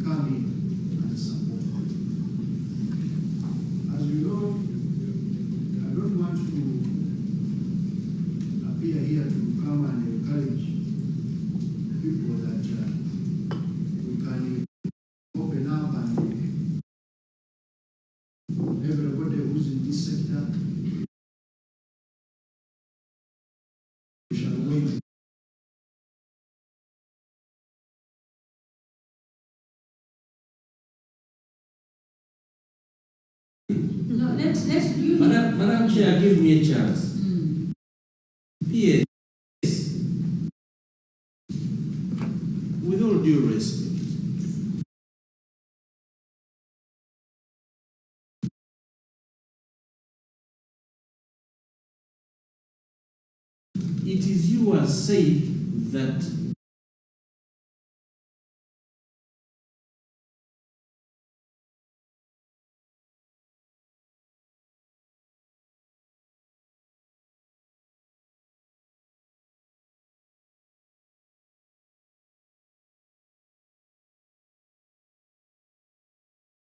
come in and support them. As you know, I don't want to appear here to come and encourage people that we can open up and everybody who's in this sector shall win. No, let's you. Madam Chair, give me a chance. Yes. With all due respect, it is you who have said that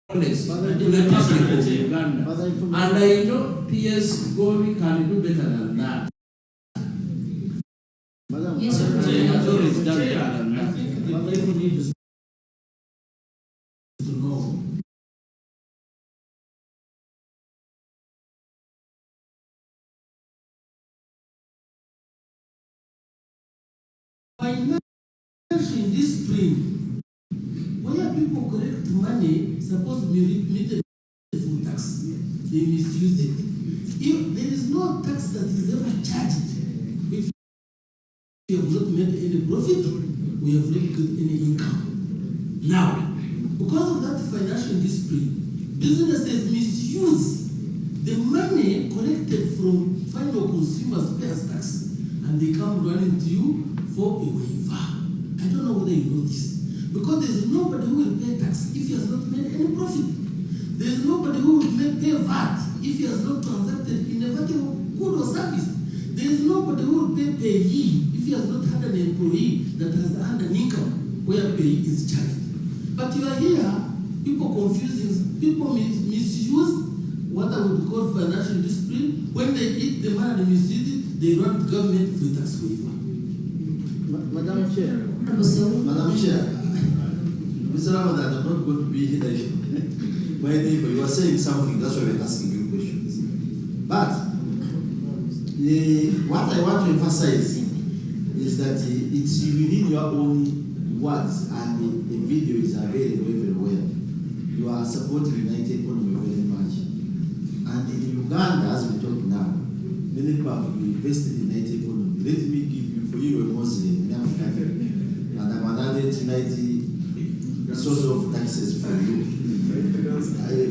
and I know PS Govi can do better than that. Yes, sir. Has already done better than that. People need to know. In this spring, where people collect money, supposed to be remitted full tax, they misuse it. If there is no tax that is ever charged, if you have not made any profit, we have not got any income. Now, because of that financial discipline, businesses misuse the money collected from final consumers payers tax, and they come running to you for a waiver. I don't know whether you know this. Because there is nobody who will pay tax if he has not made any profit. There is nobody who will pay VAT if he has not transacted in a valuable good or service. There is nobody who will pay payee if he has not had an employee that has earned an income where payee is charged. But you are here, people confusing, people misuse what I would call financial discipline. When they eat the money and misuse it, they run the government for tax waiver. Madam Chair. Madam Chair, Mr. Ramadan, I'm not going to be here. My neighbor, you are saying something, that's why we're asking you questions. But what I want to emphasize is that it's within your own words, and the video is available everywhere. You are supporting the United Economy very much. And in Uganda, as we talk now, many people have invested in the United Economy. Let me give you, for you, a Muslim, and I'm another 90 source of taxes for you.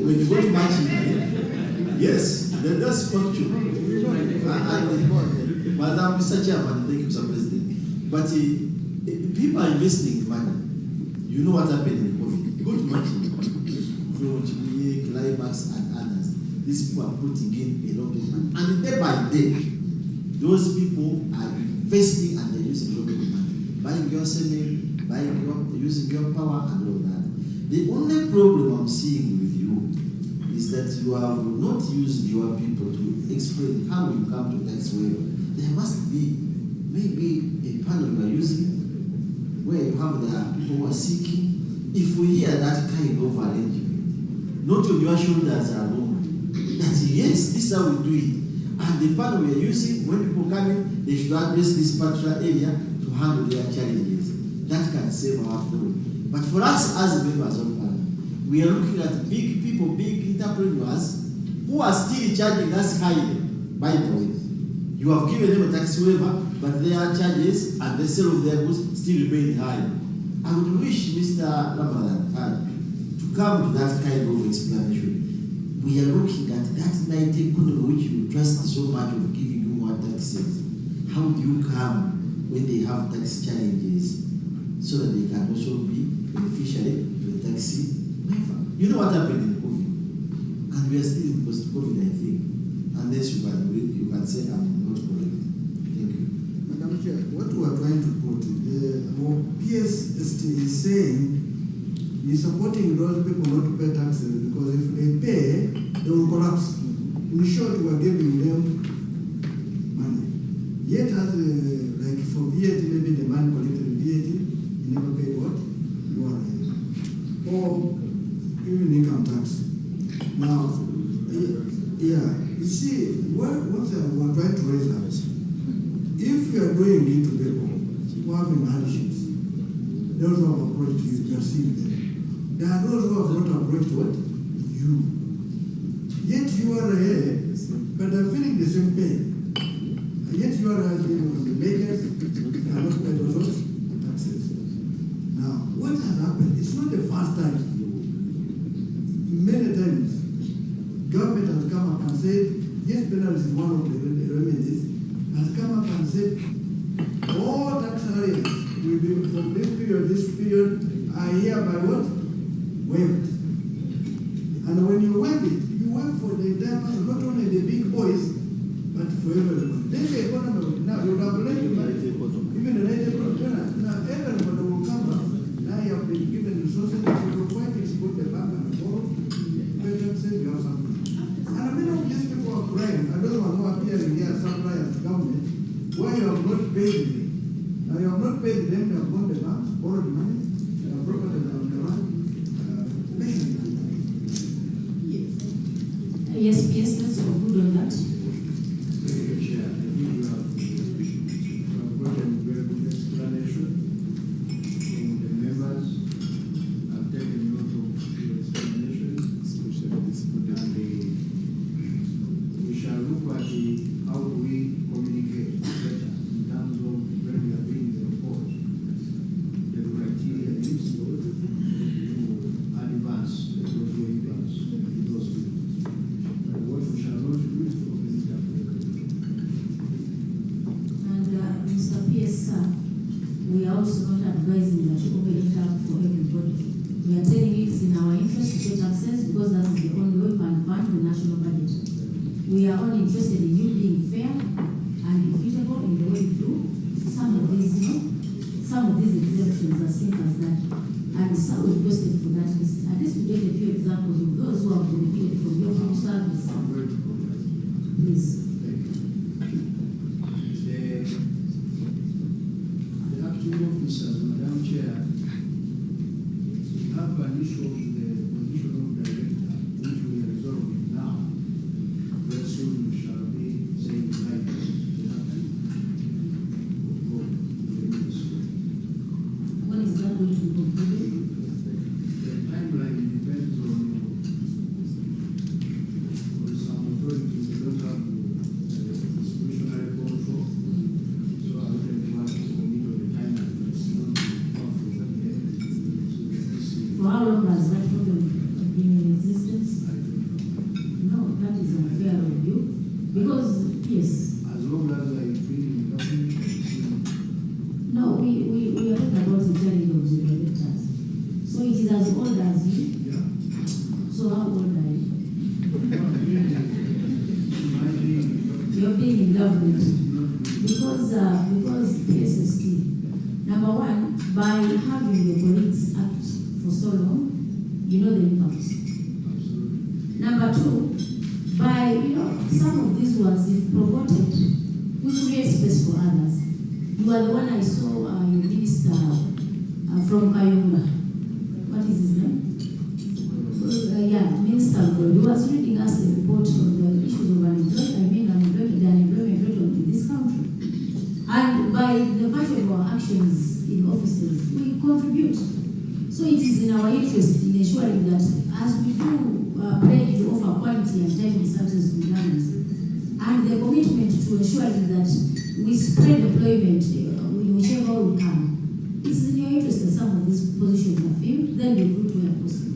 When you go to matching, yes, that's factual. Madam, Mr. Chairman, thank you, Mr. President. But people are investing money. You know what happened in COVID. Go to matching, Climax, and others. These people are putting in a lot of money. And day by day, those people are investing and they're using a lot of money. Buying your cement, using your power and all that. The only problem I'm seeing with you is that you have not used your people to explain how you come to tax waiver. There must be maybe a panel you are using where you have the people who are seeking. If we hear that kind of arrangement, not on your shoulders alone, that yes, this is how we do it. And the panel we are using, when people come in, they should address this particular area to handle their challenges. That can save our problem. But for us as members of Parliament, we are looking at big people, big entrepreneurs who are still charging us highly. By the way, you have given them a tax waiver, but their charges and the sale of their goods still remain high. I would wish Mr. Ramadan to come to that kind of explanation. We are looking at that United Economy which you trust so much of giving you more taxes. How do you come when they have tax challenges so that they can also be beneficiary to the taxi waiver? You know what happened in COVID? And we are still in post-COVID, I think. Unless you can say I'm not correct. Thank you. Madam Chair, what we are trying to put, PS is saying He's supporting those people not to pay taxes because if they pay, they will collapse. In short, we are giving them money. Yet, as like for VAT, maybe the man collected VAT, he never paid what? Or even income tax. Now, yeah, you see, what we're trying to raise up. If you are doing it to people who have been hardships, those who have approached you, you are seeing them. There are those who have not approached what? You. Yet you are here, but they're feeling the same pain. And yet you are the makers cannot pay those taxes. Now, what has happened? It's not the first time. Many times, government has come up and said, yes, penalty is one of the remedies, has come up and said, all tax areas will be from this period are hereby what? Waived. And when you waive it, you waive for the entire person, not only the big boys, but for everyone. Then the economy, now you have even the native economy, now everybody will come up, now you have been given resources, you will fight it, you put the bank and the borrow, you say you have something. And many of these people are crying, and those who are appearing here, some crying to government, why you have not paid them. Now you have not paid them, they have gone the banks, borrowed money, they have broken the run, Yes, let's conclude on that. Chair, I think you have gotten very good explanation from the members. I've taken note of your explanation. And we shall look at how do we communicate better in terms of when we are doing the report, the criteria used to advance, those who advance in those fields. What we shall not do is to open it up. And Mr. PS, we are also not advising that you open it up for everybody. We are telling you it's in our interest to get access because that is the only way we can fund the national budget. We are only interested in you being fair and equitable in the way you do. Some of these exemptions are simple as that. And some requested for that list. At least to get a few examples of those who have benefited from your good service. Please. The acting officers, Madam Chair, have an issue of the position of director, which we are resolving now. Very soon we shall be saying goodbye to the acting of the ministry. When is that going to be concluded? The timeline depends on some authorities that don't have discretionary control. So I wouldn't want to commit on the timeline, but it's not far from that day. So this is, For how long has that problem been in existence? I don't know. No, that is unfair of you. Because, yes, As long as I feel in government, I see no, we are talking about the journey of the directors. So it is as old as you. yeah. So how old are you? Imagine You're being in government. not Because PSST, number one, by having the Police Act for so long, you know the impacts. absolutely. Number two, by some of these ones, if promoted, we create space for others. You are the one I saw your minister from Kayunga. What is his name? Minister Gold. He was reading us a report on the issues of unemployment, the unemployment rate in this country. And by the virtue of our actions in offices, we contribute. So it is in our interest in ensuring that as we do pledge to offer quality and timely services to Ugandans, and the commitment to ensuring that we spread employment in whichever we can, it's in your interest that some of these positions are filled, then we recruit where possible.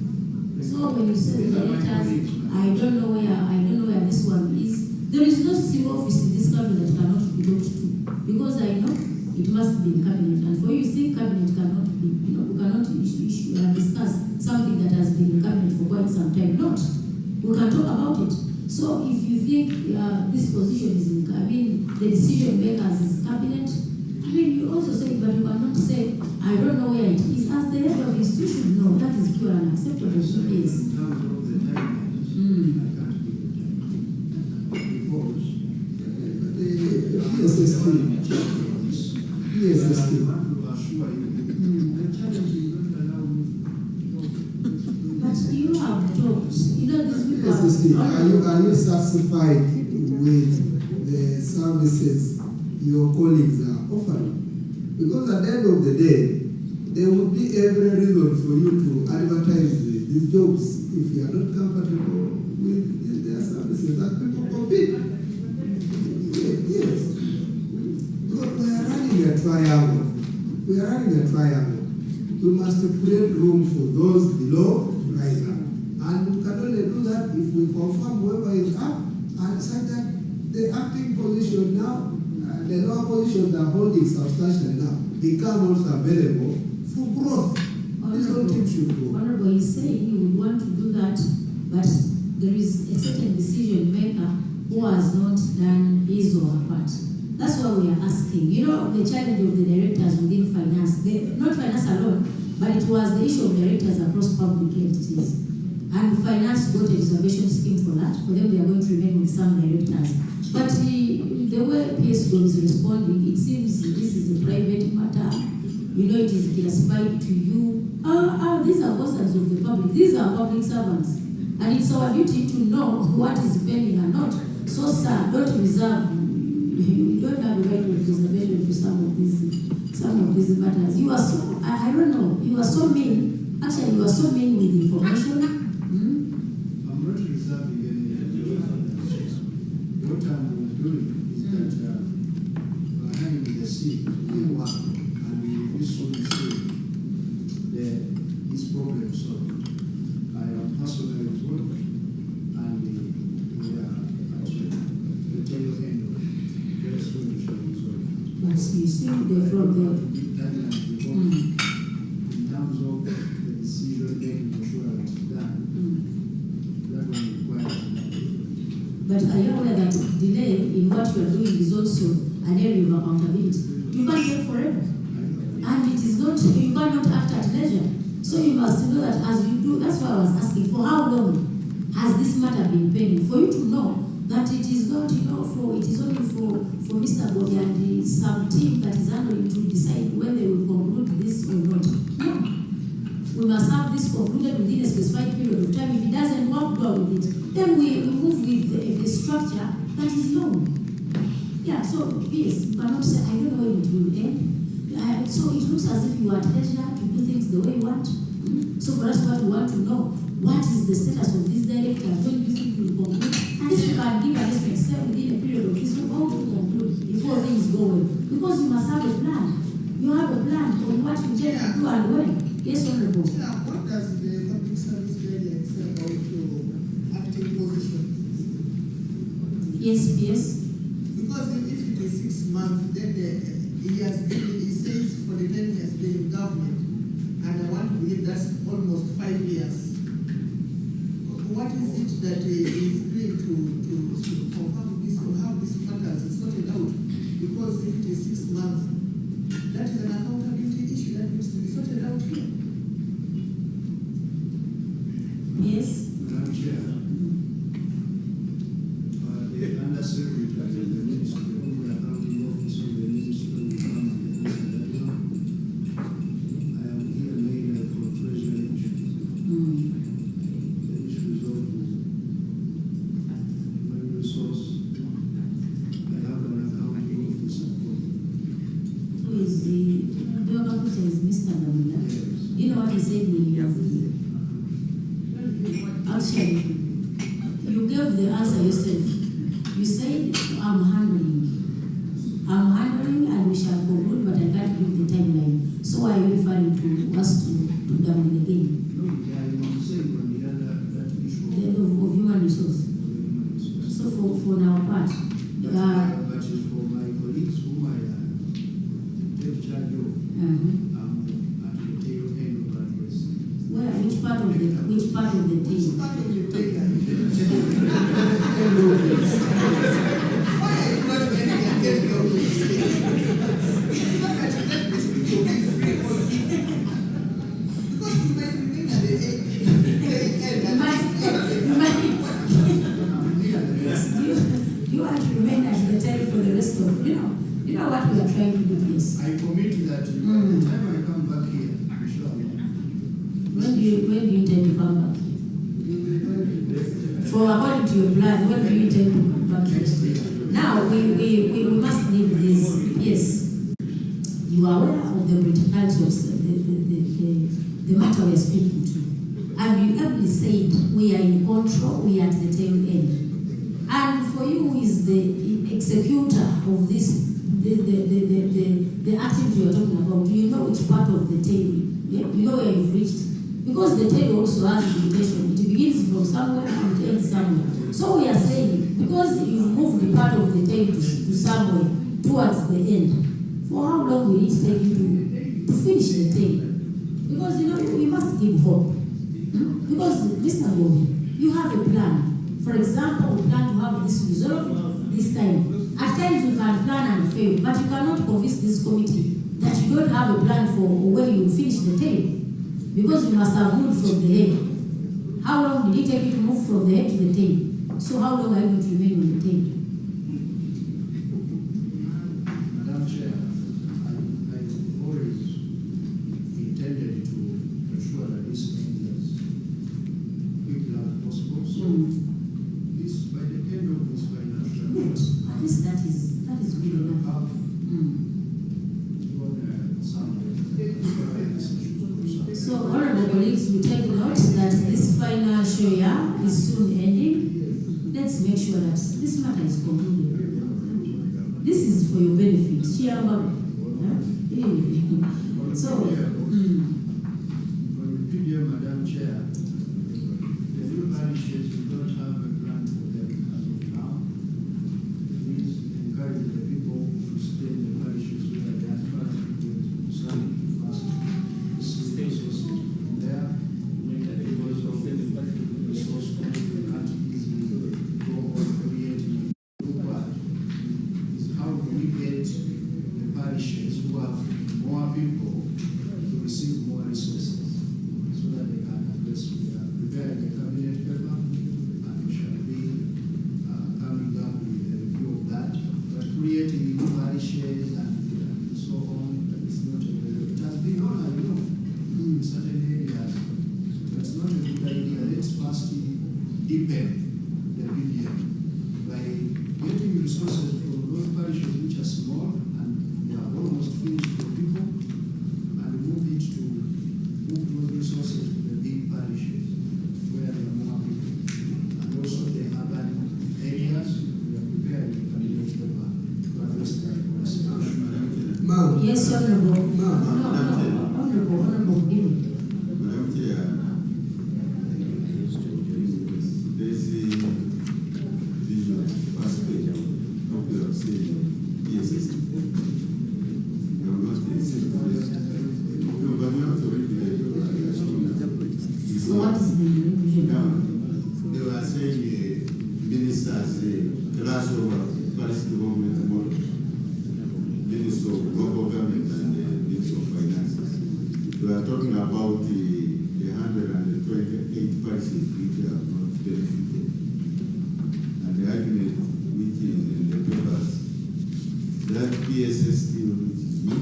So when you say the directors, I don't know where this one is. There is no single office in this country that cannot be looked to, because I know it must be in cabinet. And for you think cabinet cannot be, we cannot discuss something that has been in cabinet for quite some time. Not. We can talk about it. So if you think this position is in cabinet, the decision makers is cabinet, you are unacceptable. Yes. In terms of the timelines, I can't give you because PSSP. I want to assure you, the challenge is not allow me. But you have talked. You know, these people PSSP, are you satisfied with the services your colleagues are offering? Because at the end of the day, there would be every reason for you to advertise these jobs if you are not comfortable with their services that people compete. Yes. Because we are running a triangle. We must create room for those below to rise up. And we can only do that if we confirm whoever is up and such that the acting position now, the lower position they are holding substantially now, become also available for growth. This whole thing should go. Honorable is saying he would want to do that, but there is a certain decision maker who has not done his or her part. That's why we are asking. You know, the challenge of the directors within finance, not finance alone, but it was the issue of directors across public entities. And finance got a reservation scheme for that. For them, they are going to remain with some directors. But the way PSGO is responding, it seems this is a private matter. You know, it is classified to you. These are persons of the public. These are public servants. And it's our duty to know what is pending and not. So, sir, don't reserve. You don't have a right of reservation to some of these matters. You are so, I don't know, you are so mean. Actually, you are so mean with information. I'm not reserving any information. What I'm doing is that behind the scene, we work and we visually see this problem solved. I am personally involved and we are at the tail end of it. Very soon we shall resolve it. But you see, from the timeline because in terms of the decision making to sure that it's done, that one requires But are you aware that delay in what you are doing is also an area of accountability? You can't take forever. And it is not, you cannot act at leisure. So you must know that as you do, that's why I was asking, for how long has this matter been pending? For you to know that it is not, it is only for Mr. Bobby and some team that is handling to decide when they will conclude this or not. No. We must have this concluded within a specified period of time. If it doesn't work well with it, then we move with a structure that is known. Yeah, so yes, you cannot say, I don't know when it will end. So it looks as if you are at leisure to do things the way you want. So for us, what we want to know, what is the status of this director, when you think you will conclude, and if you can give an estimate, say within a period of this, how to conclude before things go well. Because you must have a plan. You have a plan on what you intend to do and when. Yes, Honorable. What does the public service guidelines say about your acting position? Yes, yes. Because if it is 6 months, then he says for the 10 years been in government, and I want to believe that's almost 5 years. What is it that he is doing to confirm this or how this matters is sorted out? Because if it is 6 months, that is an accountability issue that needs to be sorted out here. Yes. Madam Chair, the Undersecretary of the Ministry of the Accounting Office of the Ministry of Economy and Finance, I am here mainly for treasury issues. The issues of human resource. I have an accounting officer for Who is the officer is Mr. Damila? You know what he said when he was actually, you gave the answer yourself. You said, I'm handling, and we shall conclude, but I can't give the timeline. So why are you referring to us to Damila again? No, I am saying on the other that issue The of human resource. human resource. So for our part, But for my colleagues whom I take charge of, I'm at the tail end of that race. which part of the team? Which part of the tailor? Why are you not getting your place? Look at you, let these people be free. Because you might remain at the age know what we are trying to do, yes. I commit that by the time I come back here, I'm sure When do you intend to come back? For according to your plan, when do you intend to come back here? Now, we must leave this. Yes, you are aware of the criticality of the matter we are speaking to. And you ably said, we are in control, we are at the tail end. And for you, who is the executor of this, the activity you are talking about, do you know which part of the tail, you know where you've reached? Because the tail also has a limitation. It begins from somewhere and it ends somewhere. So we are saying, because you moved the part of the tail to somewhere towards the end, for how long will it take you to finish the tail? Because we must give hope. Because Mr. Bobby, you have a plan. For example, we plan to have this resolved this time. At times you can plan and fail, but you cannot convince this committee that you don't have a plan for when you finish the tail. Because you must have moved from the head. How long did it take you to move from the head to the tail? So how long are you going to remain on the tail? Madam Chair, I always intended to ensure that this ends as quickly as possible. So this, by the end of this financial year, At least that is good enough. have some So, honorable colleagues, we take note that this financial year is soon ending. Let's make sure that this matter is concluded. This is for your benefit. So, on the PDM, Madam Chair, the new parishes, we don't have a plan for them as of now. Please encourage the people to stay in the parishes where they are currently starting to fast. Resources from there, because of the resource control, we can't easily go on creating new part. Is how do we get the parishes who have more people to receive more resources so that they can address. We are preparing a cabinet paper and we shall be coming up with a review of that. But creating new parishes and so on, it's not a very, it has been on, in certain areas. That's not a good idea. Let's first deepen the PDM by getting resources from those parishes which are small and they are almost finished for people, and move those resources to the big parishes where there are more people. And also the urban areas, we are preparing a cabinet paper to address that. Ma'am. yes, honorable. Ma'am. Honorable, give me. Madam Chair, there's a vision, first page, of your saying, yes, you have not said this. No, but you have to read the So what is the vision? Now, they were saying ministers class over Parish government model, Minister of Local Government and Minister of Finances. We are talking about the 128 parishes which have not benefited. And the argument which is in the papers, that PSS still which is new,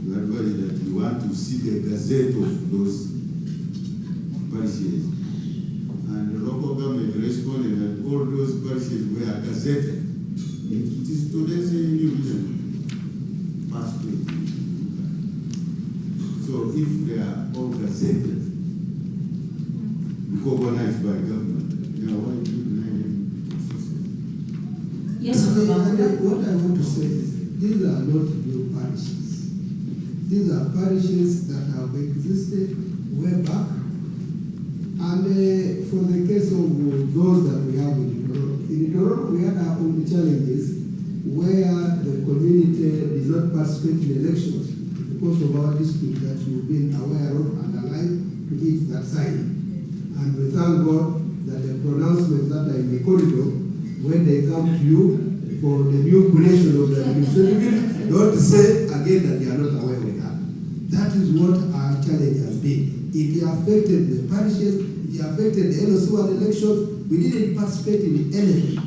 we advise that we want to see the gazette of those parishes. And the local government responded that all those parishes were gazetted. It is today's new vision. Past page. So if they are all gazetted, recognized by government, why do you deny them? Yes, What I honorable. want to say is, these are not new parishes. These are parishes that have existed way back. And for the case of those that we have in Toronto, we had our own challenges where the community did not participate in elections because of our dispute that you've been aware of and alive to each that side. And we thank God that the pronouncements that are in the corridor, when they come to you for the new creation of the administration, don't say again that you are not aware of that. That is what our challenge has been. It affected the parishes, it affected the LOC1 elections. We didn't participate in anything.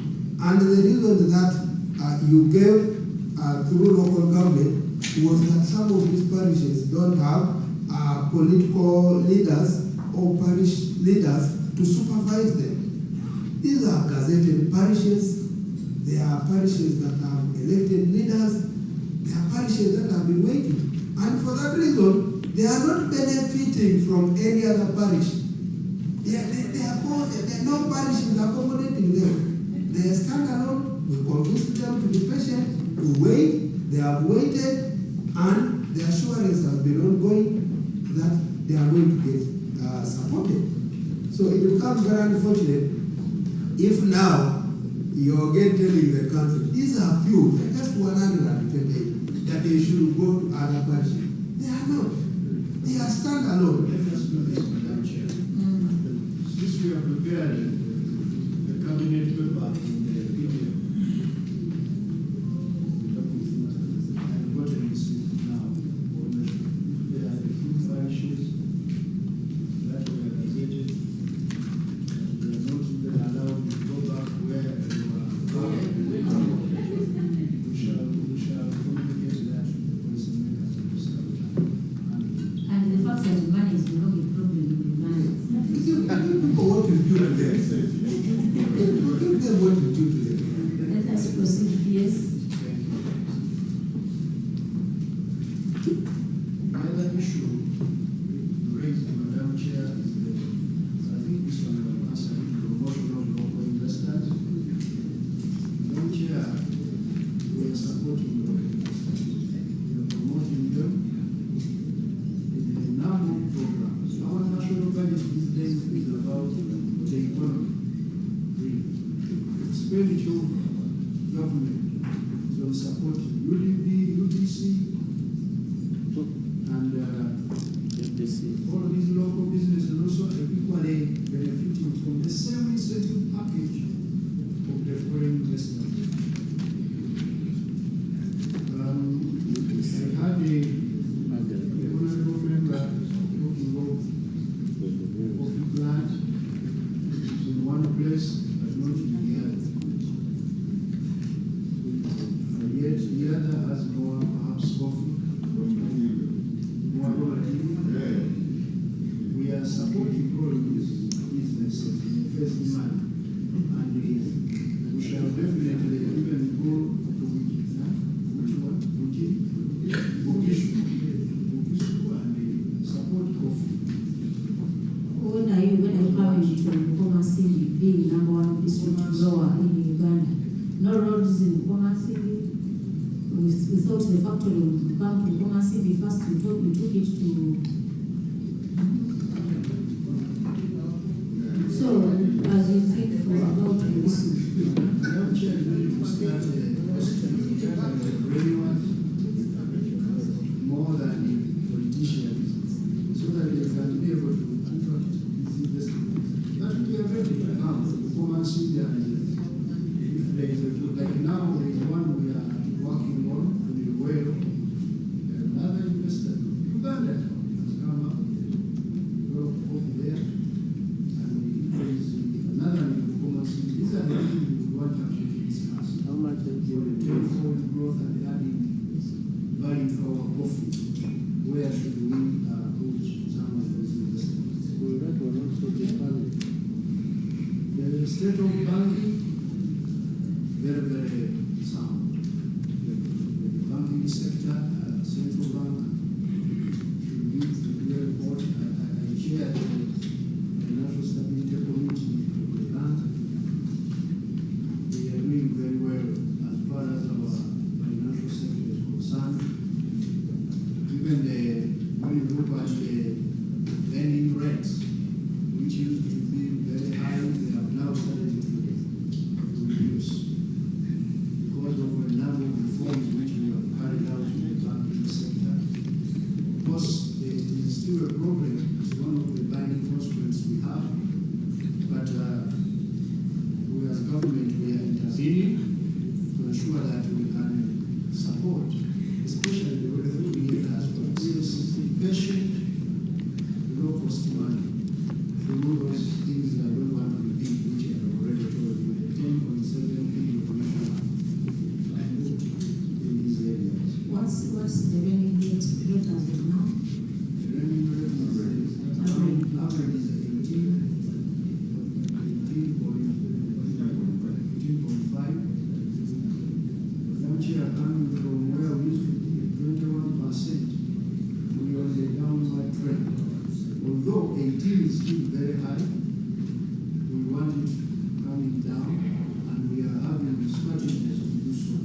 And the reason that you gave through local government was that some of these parishes don't have political leaders or parish leaders to supervise them. These are gazetted parishes. They are parishes that have elected leaders. They are parishes that have been waiting. And for that reason, they are not benefiting from any other parish. No parish is accommodating them. They are standalone. We convince them to be patient, to wait. They have waited, and the assurance has been ongoing that they are going to get supported. So it becomes very unfortunate if now you're again telling the country, these are few, just 128, that they should go to other parishes. They are not. They are standalone. Let us do this, Madam Chair. Since we are preparing the cabinet paper in the PDF, I've gotten this now. If there are a few parishes that were gazetted, they are not even allowed to go back where they were. We shall communicate that to the policymakers and the staff. And the fact that money is no longer a problem in the money. What you do to them? Give them what you do to them. Let us proceed, yes. Another issue raised, Madam Chair, is I think this one will answer the promotion of local investors. Madam Chair, we are supporting local investors. We are promoting them in a number of programs. Our national budget these days is about the economy. The expenditure of government is on supporting UDP, UDC, and all of these local businesses also are equally benefiting from the same incentive package of the foreign investment. I had a honorable member talking of coffee plant in one place but not in the other. And yet the other has more perhaps coffee. We are supporting all these businesses in the first demand, and we shall definitely even go to which one? Bugishu, and support coffee. When are you coming to Bukoma City, being number one district grower in Uganda? No roads in Bukoma City. We thought the factory would come to Bukoma City first. We took it to. So, as you think about this, Madam Chair, we need to start more than politicians, so that they can be able to attract these investments. That will be a very good now, performance in there. If there is a good, like now, there is one we are working on with the whale, another investor, Uganda, has come up, over there, and there is another performance. These are the things we want to actually discuss. How much they will take forward growth and adding value to our coffee. Where should we put some of those investments? Well, that will also be funded. The state of banking, very, very sound. The banking sector, central bank, should be very important. I chair the Financial Stability Committee of the bank. We are doing very well as far as our financial sector is concerned. Even when you look at the lending rates, which used to be very high, they have now started to reduce because of a number of reforms which we have carried out in the banking sector. Of course, it is still a problem. It's one of the binding constraints we have, but we as government, we are intervening to ensure that we can support, especially the revenue areas, for patient what's the lending rate as of now? The lending rate average is 18.5. Which are coming from where we used to be 21%. We are on the downward trend. Although 18 is still very high, we want it coming down, and we are having strategies to do so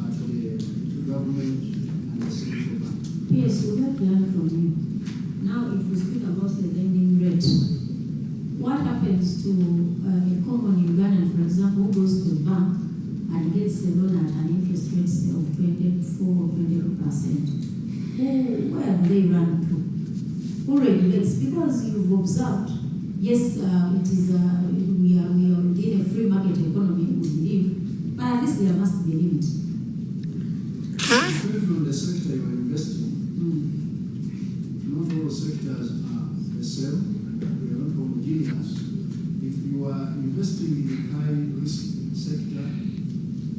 at the government and the central bank. Yes, we have to learn from you. Now, if we speak about the lending rate, what happens to a common Ugandan, for example, who goes to a bank and gets a loan at an interest rate say, of 24 or 22%? Where do they run to? Who regulates? Because you've observed, yes, it is we are in a free market economy, we believe, but at least there must be a limit. Depends on the sector you are investing. Not all sectors are the same. We are not homogeneous. If you are investing in a high risk sector,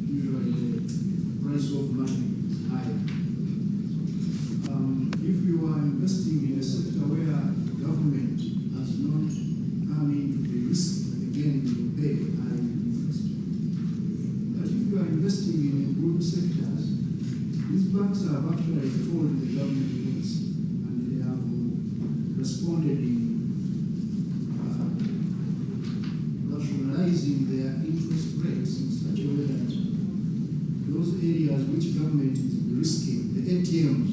usually the price of money is higher. If you are investing in a sector where government has not come into the risk, again you pay high interest. But if you are investing in good sectors, these banks have actually followed the government policy, and they have responded in rationalizing their interest rates in such a way that those areas which government is risking, the ATMs,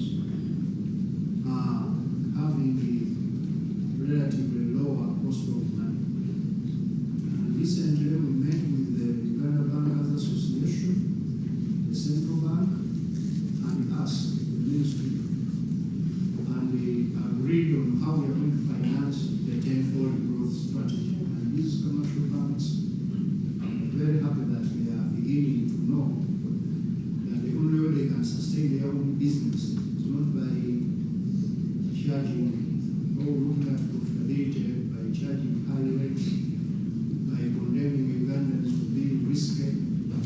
are having a relatively lower cost of money. And recently we met with the Uganda Bankers Association, the central bank, and us, the ministry, and we agreed on how we are going to finance the tenfold growth strategy. And these commercial banks are very happy that they are beginning to know that the only way they can sustain their own business is not by charging or looking at profitability, by charging high rates, by condemning Ugandans to be risky, but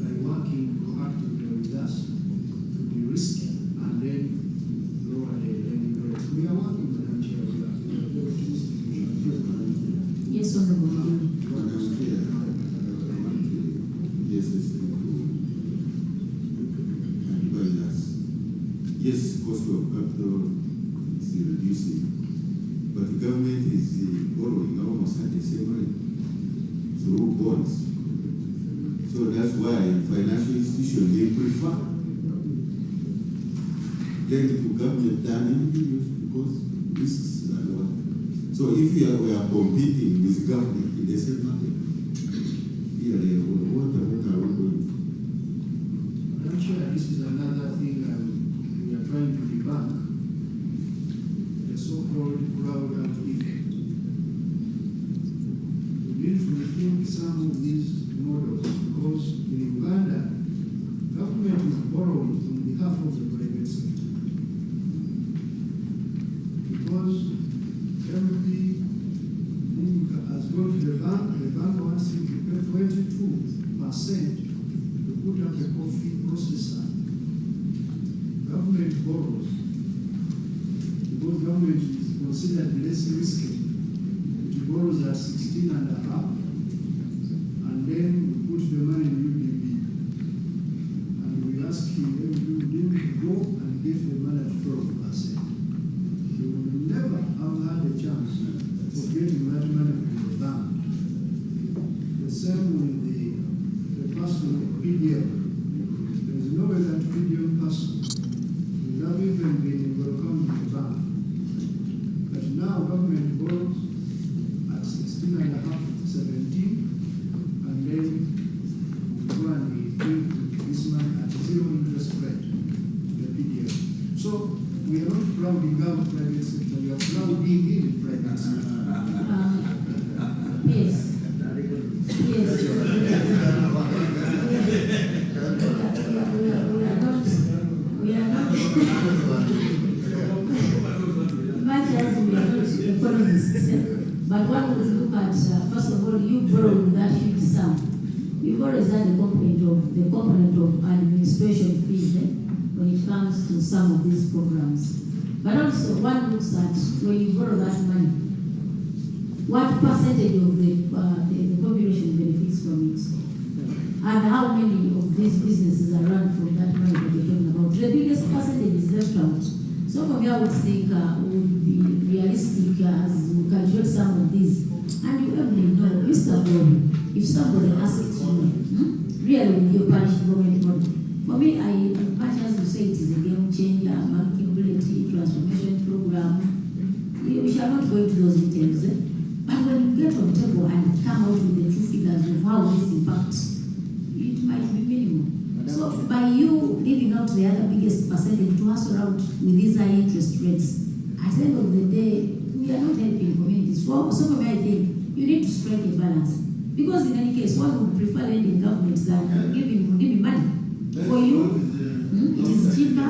by working proactively with us to be risky and then lower the lending rates. We are working with them here. We are very optimistic. Yes, Honorable. Yes, cost of capital is reducing, but the government is borrowing almost at the same rate through bonds. So that's why financial institutions, they prefer lending to government than individuals because risks are lower. So if we are competing with government in the same market, here, what are we doing? I'm sure this is another thing we are trying to debunk, the so-called crowd-out effect. We need to rethink some of these models because in Uganda, government is borrowing on behalf of the private sector. Because everybody has gone to the bank wants him to pay 22% to put up a coffee processor. Government borrows because government is considered less risky. It borrows at 16.5, and then we put the money in UDB. And we ask him, then we go and give the money at 12%. They will never have had a chance of getting that money from the bank. The same with the person of PDL. There is no way that PDL person will have even been welcomed to the bank. But now government borrows at 16.5, 17, and then we go and we give this money at 0 interest rate to the PDL. So we are not crowding out private sector, we are crowding in private sector. Yes. We are not much as we are not economists, but one would look at, first of all, you borrowed that huge sum. You've always had the component of administration. administration fees when it comes to some of these programs. But also, one looks at when you borrow that money, what percentage of the population benefits from it, and how many of these businesses are run from that money that you're talking about. The biggest percentage is left out. So for me, I would think would be realistic as we calculate some of these. And you already know, Mr. Bobby, if somebody asks you, really with your parish government model, for me, as much as you say it is a game changer, marketability, transformation program, we shall not go into those details. But when you get on table and come out with the true figures of how this impacts, it might be minimal. So by you leaving out the other biggest percentage to hustle out with these high interest rates, at the end of the day, we are not helping communities. So for me, I think you need to strike a balance. Because in any case, one would prefer lending governments than giving money. For you, it is cheaper,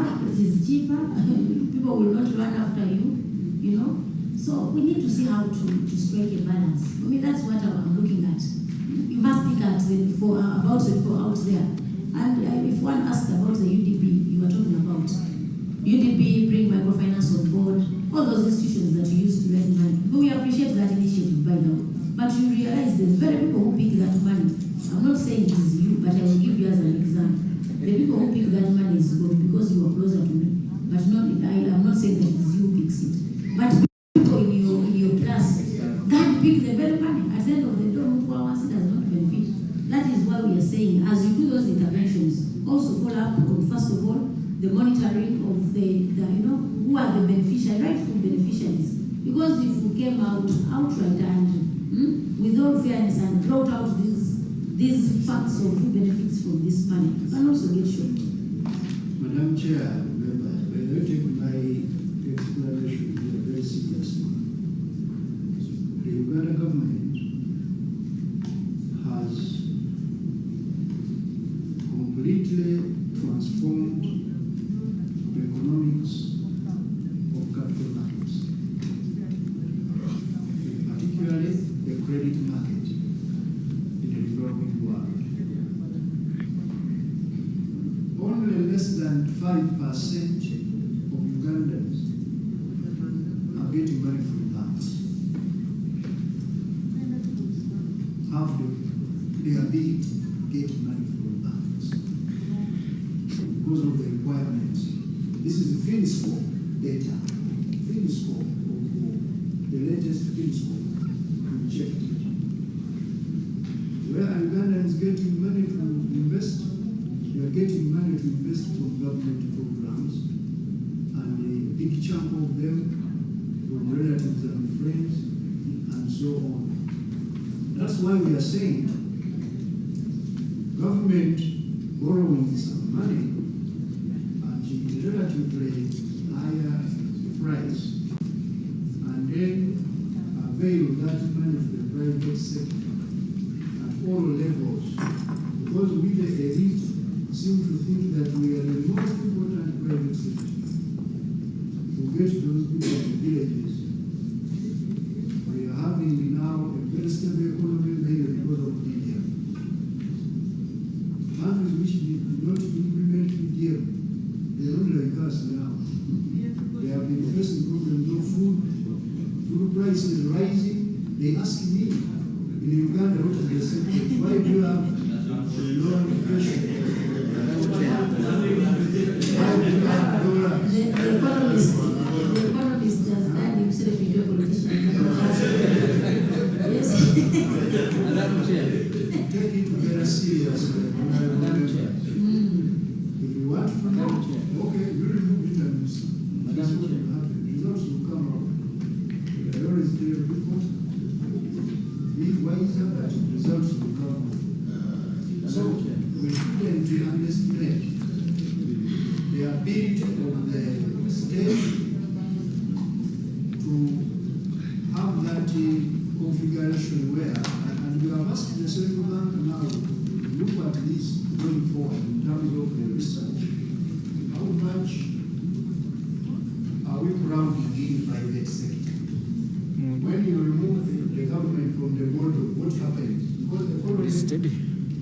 people will not run after you know. So we need to see how to strike a balance. I mean, that's what I'm looking at. You must think about the people out there. And if one asks about the UDB you were talking about, UDB, bring microfinance on board, all those institutions that you used to lend money. But we appreciate that initiative, by the way. But you realize the very people who pick that money, I'm not saying it is you, but I will give you as an example. The people who pick that money is good because you are closer to me. But I'm not saying that it is you who picks it. But people in your class can't pick the very money. At the end of the day, who does not benefit. That is why we are saying, as you do those interventions, also follow up on, first of all, the monitoring of the who are the beneficiaries, rightful beneficiaries. Because if we came outright and with all fairness and brought out these facts of who benefits from this money, you can also get shot. Madam Chair, members, I take my explanation here very seriously. The Uganda government has completely transformed the economics of capital markets, particularly the credit market in the developing world. Only less than 5% of Ugandans are getting money from banks, have the ability to get money from banks because of the requirements. This is the FinScore data, FinScore of the latest FinScore projected. Where Ugandans getting money to invest, they are getting money to invest from government programs, and a big chunk of them from relatives and friends, and so on. That's why we are saying government borrowing some money at a relatively higher price, and then avail that money to the private sector at all levels, because we the elite seem to think that we are the most important private sector. Forget those people in the villages. We are having now a very stable economy mainly because of media. Countries which did not implement media, they are not like us now. They have been facing problems of food prices rising. They ask me in Uganda, what is the secret? Why do you have low inflation? The economist does that himself into a politician. Yes. Madam Chair, take it very seriously. If you want to know, okay, you remove it and you see. That's what will happen. Results will come out. But I always tell people, be wiser that results will come out. So we shouldn't underestimate the ability of the state to have that configuration where, and we have asked the central bank now to look at this going forward in terms of the research. How much are we crowding in private sector? When you remove the government from the model, what happens? Because the economy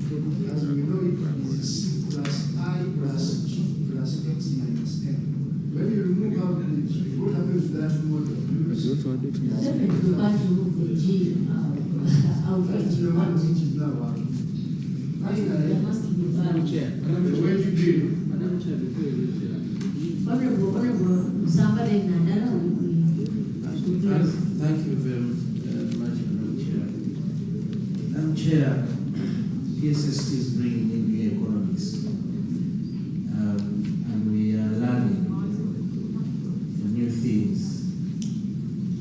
As we know it is C plus I plus G plus X minus N. When you remove out the G, what happens to that model? Definitely you can't remove the G out of That's G the one one. which is now out. There must be Madam one. Chair. The way you do. Madam Chair, before you leave here. Honorable, somebody in Nandana will be. Thank you very much, Madam Chair. Madam Chair, PSST is bringing in new economics, and we are learning new things.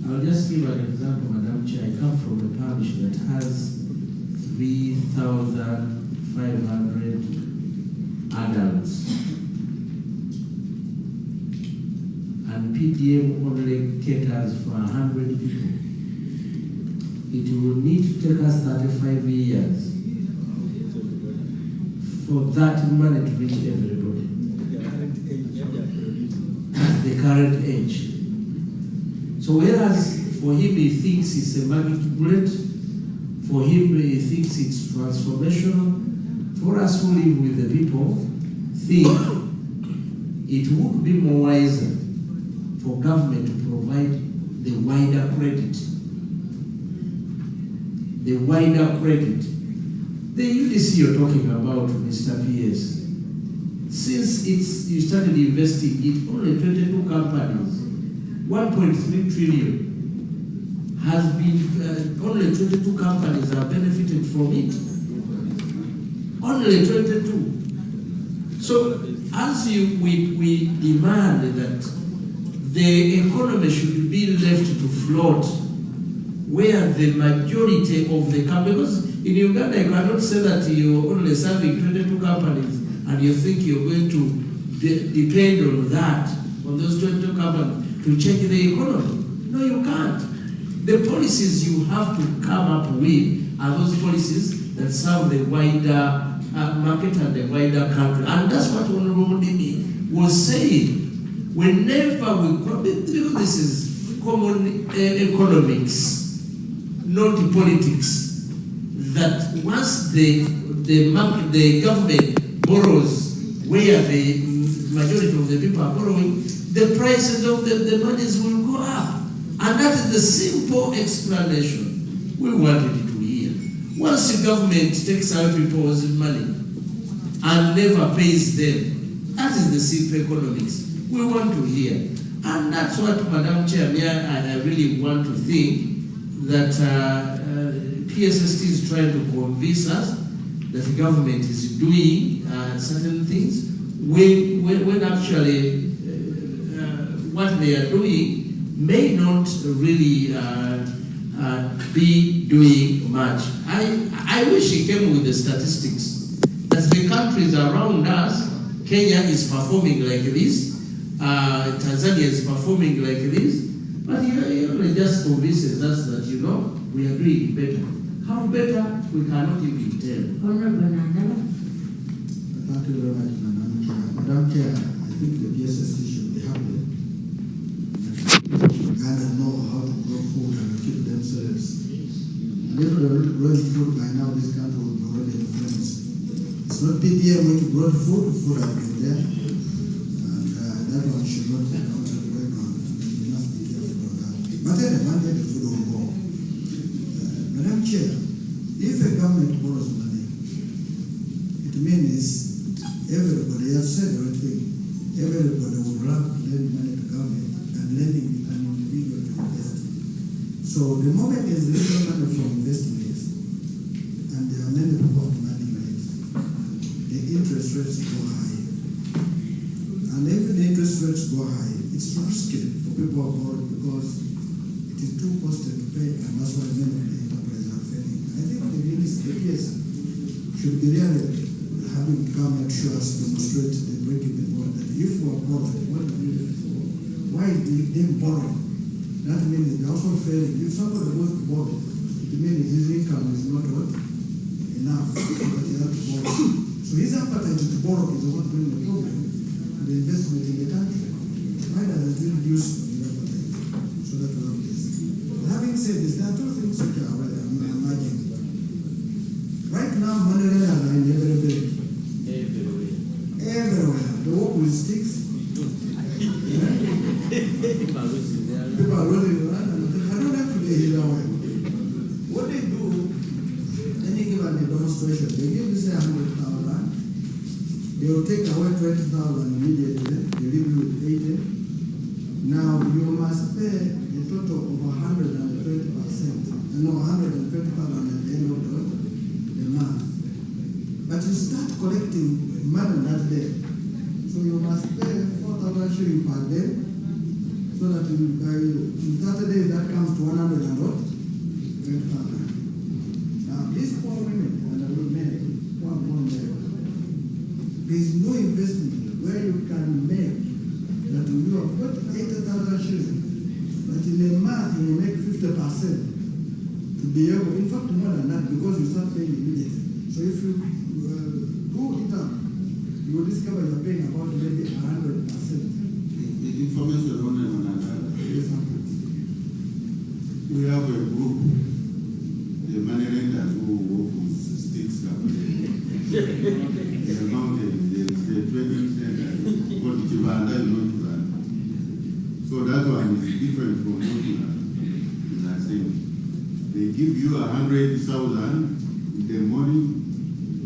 I'll just give an example, Madam Chair. I come from a parish that has 3,500 adults. And PDM only caters for 100 people. It will need to take us 35 years for that money to reach everybody. The current age. So whereas for him he thinks it's a magic bullet, for him he thinks it's transformational, for us who live with the people, think it would be more wiser for government to provide the wider credit. The wider credit. The UDC you're talking about, Mr. PS, since you started investing in only 22 companies, 1.3 trillion has been, only 22 companies have benefited from it. Only 22. So as we demand that the economy should be left to float where the majority of the companies, because in Uganda you cannot say that you're only serving 22 companies and you think you're going to depend on that, on those 22 companies to change the economy. No, you can't. The policies you have to come up with are those policies that serve the wider market and the wider country. And that's what Honorable Dimi was saying. Whenever because this is common economics, not politics, that once the government borrows where the majority of the people are borrowing, the prices of the monies will go up. And that is the simple explanation we wanted to hear. Once the government takes out people's money and never pays them, that is the simple economics we want to hear. And that's what, Madam Chair, I really want to think that PSST is trying to convince us that the government is doing certain things when actually what they are doing may not really be doing much. I wish he came with the statistics. As the countries around us, Kenya is performing like this, Tanzania is performing like this, but he only just convinces us that, we are doing better. How better, we cannot even tell. Honorable Nandala. Thank you very much, Madam Chair. Madam Chair, I think the PSST should be happy. Uganda know how to grow food and keep themselves. And if they were growing food by now, this country would be already in flames. It's not PDM which brought food has been there. And that one should not be going on. We must be careful of that. But anyway, one day the food will go. Madam Chair, if a government borrows money, it means everybody has said everything. Everybody would love to lend money to government and lending an individual to invest. So the moment there's little money for investments, and there are many people demanding it, the interest rates go high. And if the interest rates go high, it's risky for people to borrow because it is too costly to pay, and that's why many of the enterprises are failing. I think the ministry, the PS, should be really having come and show us, demonstrate the breaking the board that if we are borrowing, what are we doing for? Why did they borrow? That means they're also failing. If somebody goes to borrow, it means his income is not what? Enough, but he has to borrow. So his appetite to borrow is what brings the problem to the investment in the country. Why does it reduce the appetite? So that we have this. But having said this, there are two things which are emerging. Right now, money many lenders are in every village? Everywhere. Everywhere. They work with sticks. People are losing their lives. People are rolling around and I don't have to hear that way. What they do, any given a demonstration, they give you say 100,000, they will take away 20,000 immediately, they leave you with 80. Now you must pay a total of 120%, no, 120,000 at the end of the month. But you start collecting money that day. So you must pay 4,000 shillings per day, so that in 30 days that comes to 120,000. Now these poor women and the men who are born there, there is no investment where you can make that you have got 80,000 shillings, but in a month you will make 50% to be able, in fact more than that, because you start paying immediately. So if you do it up, you will discover you're paying about maybe 100%. The information on another. Yes, sir. We have a group, the money lenders who work with sticks up there. In the mountain, there is a trading center called Chibanda, you know Chibanda. So that one is different from what you are saying. They give you 100,000 in the morning,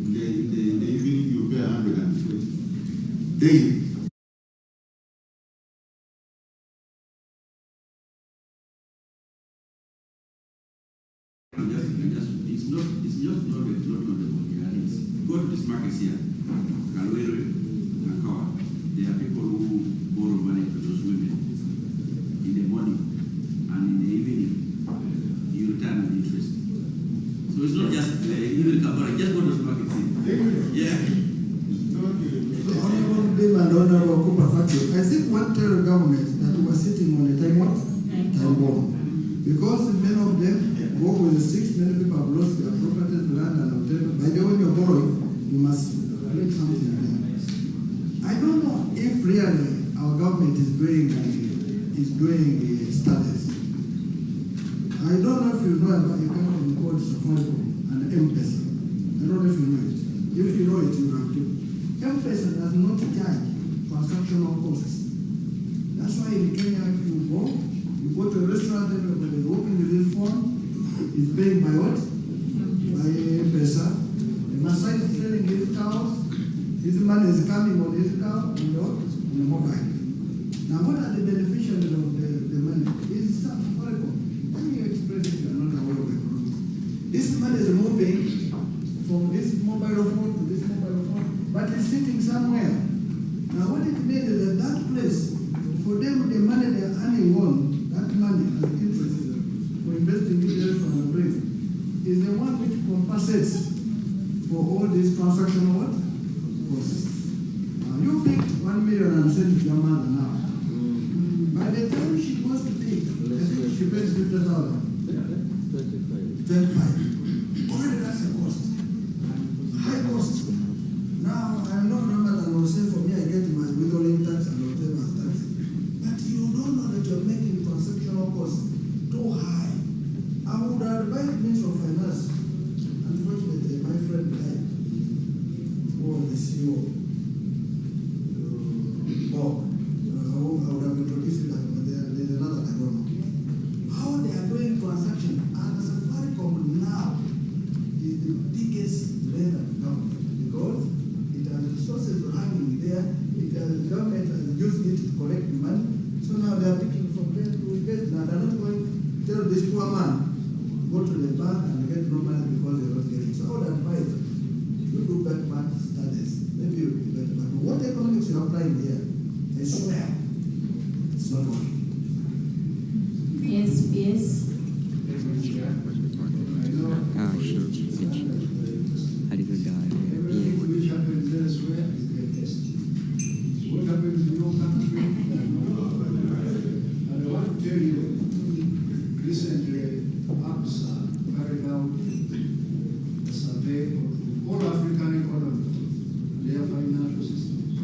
in the evening you pay 120. Daily. It's just not the organics. Go to these markets here, Kalwere and Kawa. There are people who borrow money to those women in the morning and in the evening you return with interest. So it's not just even Kabara, just go to those markets here. Yeah. Honorable Bill and Honorable Cooper Factory, I think one tell the government that we were sitting on a time what? Time bomb. Because many of them work with the sticks, many people have lost their properties, land and whatever. By the way, when you're borrowing, you must make something there. I don't know if really our government is doing studies. I don't know if you know about a company called Safaricom and M-Pesa. I don't know if you know it. If you know it, you have to. M-Pesa does not charge transactional costs. That's why in Kenya, if you go to a restaurant, everybody is working with this phone, is paying by what? By M-Pesa. The Maasai is selling his cows, his money is coming on his cow on the mobile. Now, what are the beneficiaries of the money? It's Safaricom. Let me express if you are not aware of the problem. This money is moving from this mobile phone to this mobile phone, but it's sitting somewhere. Now, what it means is that that place, for them, the money they are earning on, that money as interest for investing in from the brain, is the one which compensates for all these transactional what? Costs. Now, you pick 1 million and send it to your mother now. By the time she goes to pick, I think she pays 50,000. 25. Already that's a cost. High cost. Now, I'm not number that will say for me I get my withholding tax and whatever tax. But you don't know that you're making transactional costs too high. I would advise Minister of Finance. Unfortunately, my friend died. Who was the CEO? Bob. I would have introduced it, but there's another I don't know. How they are doing transaction, and Safaricom now is the biggest lender in the government because it has resources hanging there, it has the government has used it to collect the money, so now they are picking from there to invest. Now they're not going to tell this poor man, go to the bank and get no money because they're not getting. So I would advise you do back studies, maybe you'll be better. But what economics you're applying here, I swear, it's not working. Yes, yes. Everything which happens elsewhere is the test. What happens in your country? And I want to tell you, recently, APSA carried out a survey of all African economies, their financial systems.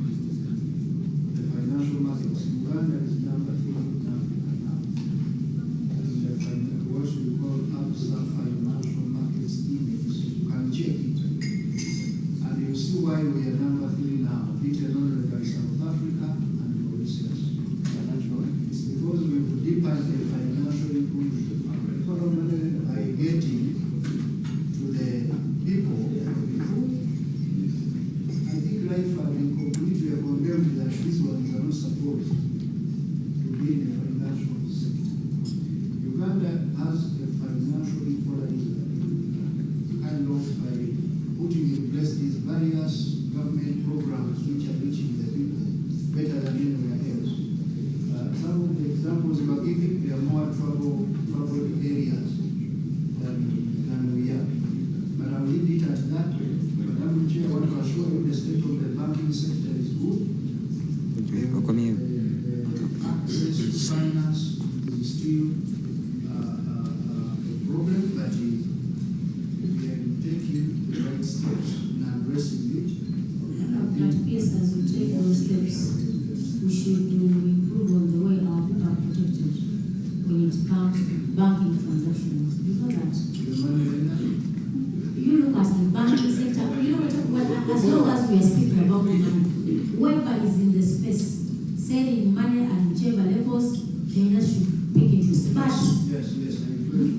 sending money at whichever levels, fairness should pick interest. But Yes, I agree.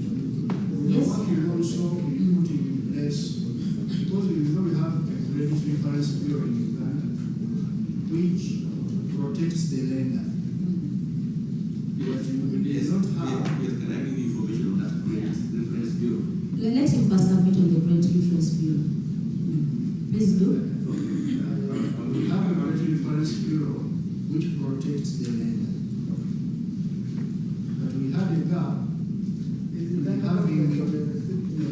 We are Yes. working also in putting in place, because we know we have a credit reference bureau in Uganda, which protects the lender. But we Yes, do not have. yes, can I give you information on that reference bureau? let him first submit on the Credit Reference Bureau. Please do. We have a credit reference bureau which protects the lender. But we had a gap in having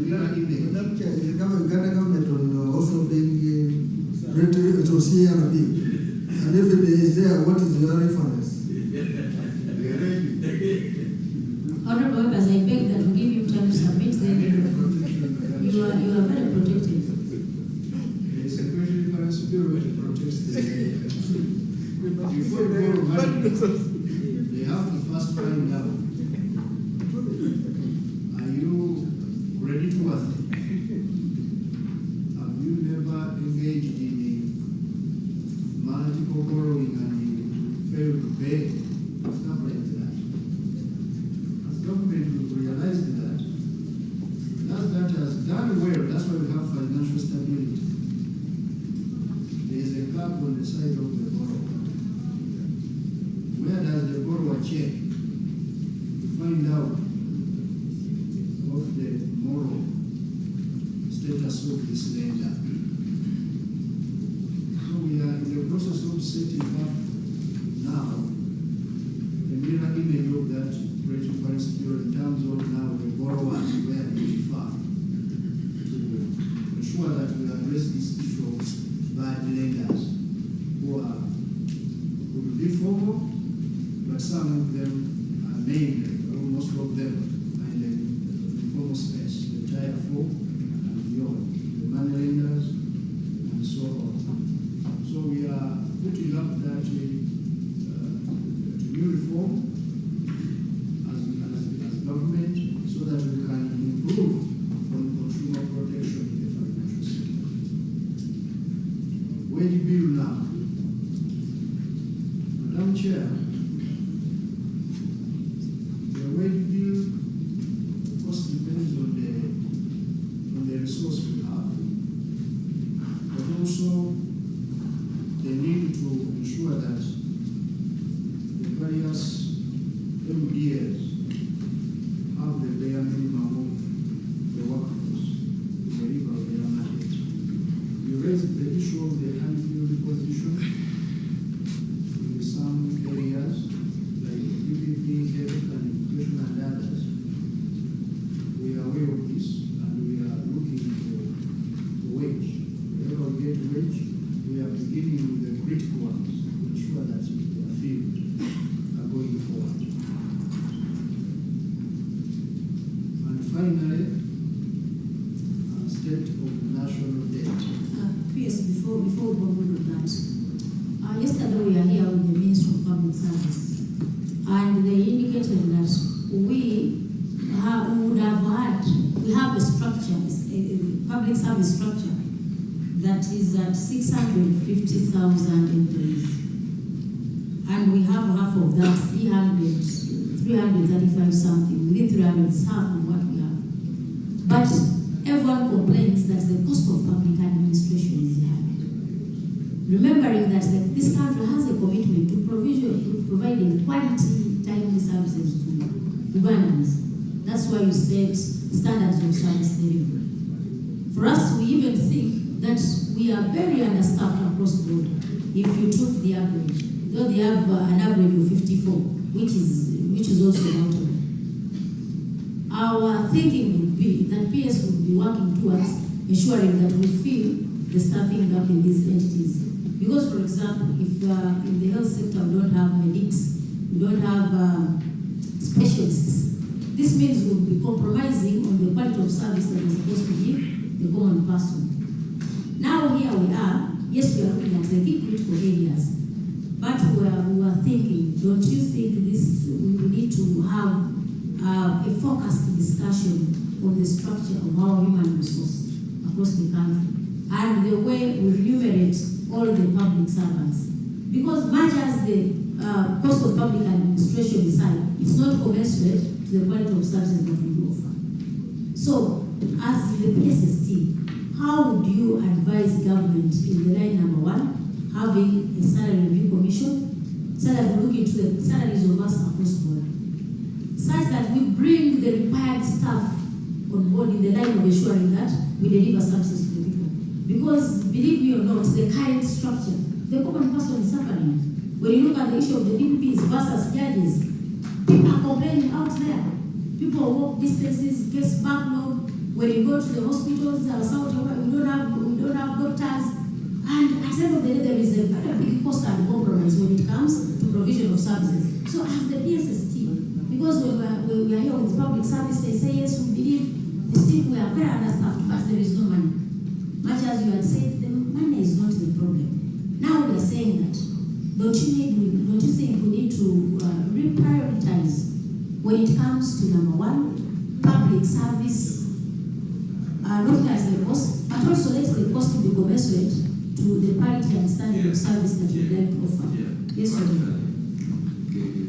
Madam Chair, is the Uganda government on also being to CRB? And if it is there, what is your reference? Honorable members, I beg that we give him time to submit, then you are very protected. the security reference bureau which protects the lender. Before you borrow money, they have to first find out, are you creditworthy? Have you never engaged in multiple borrowing and you fail to pay? Stuff like that. As government, we've realized that. That has done well, that's why we have financial stability. There is a gap on the side of the borrower. Where does the borrower check to find out of the moral status of this lender? So we are in the process of setting up now a mirror image of that credit reference bureau in terms of now the borrowers where they refer to ensure that we address this issue of bad lenders who could be formal, but some of them are named, almost all of them are in the informal space, the tier 4 and beyond, the money lenders and so on. So we are putting up that new reform as government so that we can improve on consumer protection in the financial sector. Wage bill now. Madam Chair, the wage bill, of course, depends on the resource we have, but also the need to ensure that the various MDAs have the bare minimum of the workforce to deliver their mandate. We raised the issue of the handfield position in some areas like UPP, health and education and others. We are aware of this and we are looking for wage. Whenever we get wage, we are beginning with the critical ones to ensure that they are filled going forward. And finally, state of national debt. Yes, before we go on with that, yesterday we are here with the Minister of Public Service, and they indicated that we have a structure, a public service structure that is at 650,000 employees. And we have half of that, 335 something, within 300 is half of what we have. But everyone complains that the cost of public administration is high. Remembering that this country has a commitment to providing quality, timely services to Ugandans. That's why you set standards of service delivery. For us, we even think that we are very understaffed across the board. If you took the average, though they have an average of 54, which is also notable. Our thinking would be that PS would be working towards ensuring that we fill the staffing gap in these entities. Because, for example, if in the health sector we don't have medics, we don't have specialists, this means we'll be compromising on the quality of service that we're supposed to give the common person. Now here we are, yes, we are looking at the key critical areas, but we are thinking, don't you think we need to have a focused discussion on the structure of our human resources across the country and the way we remunerate all the public servants. Because much as the cost of public administration is high. It's not commensurate to the quality of services that we offer. So, as the PSST, how would you advise government in the line number one, having a salary review commission, so that we look into the salaries of us across the board, such that we bring the required staff on board in the line of ensuring that we deliver services to the people? Because, believe me or not, the current structure, the common person is suffering. When you look at the issue of the DPPs versus judges, people are complaining out there. People walk distances, gets backlog. When you go to the hospitals, we don't have doctors. And at the end of the day, there is a very big cost and compromise when it comes to provision of services. So as the PSST, because when we are here with public service, they say, yes, we believe the city, we are very understaffed, but there is no money. Much as you had said, the money is not the problem. Now we are saying that, don't you think we need to reprioritize when it comes to number one, public service, looking at the cost, but also let the cost be commensurate to the quality and standard of service that we like to offer. Yes, sir. The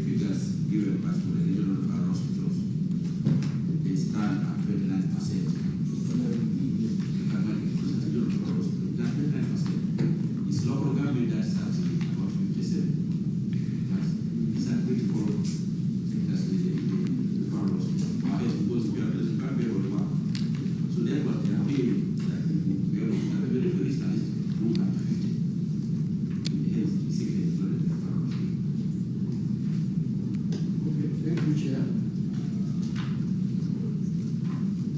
figures given by the regional of our hospitals, they stand at 29%. It's local government that is actually about 57. It's a critical sectors in the farm hospital. Because we are just can't be able to work. So therefore, they are paying like we are looking at the very first list, move up to 50. Hence, the sickness is not in the farm hospital. Okay, thank you, Chair.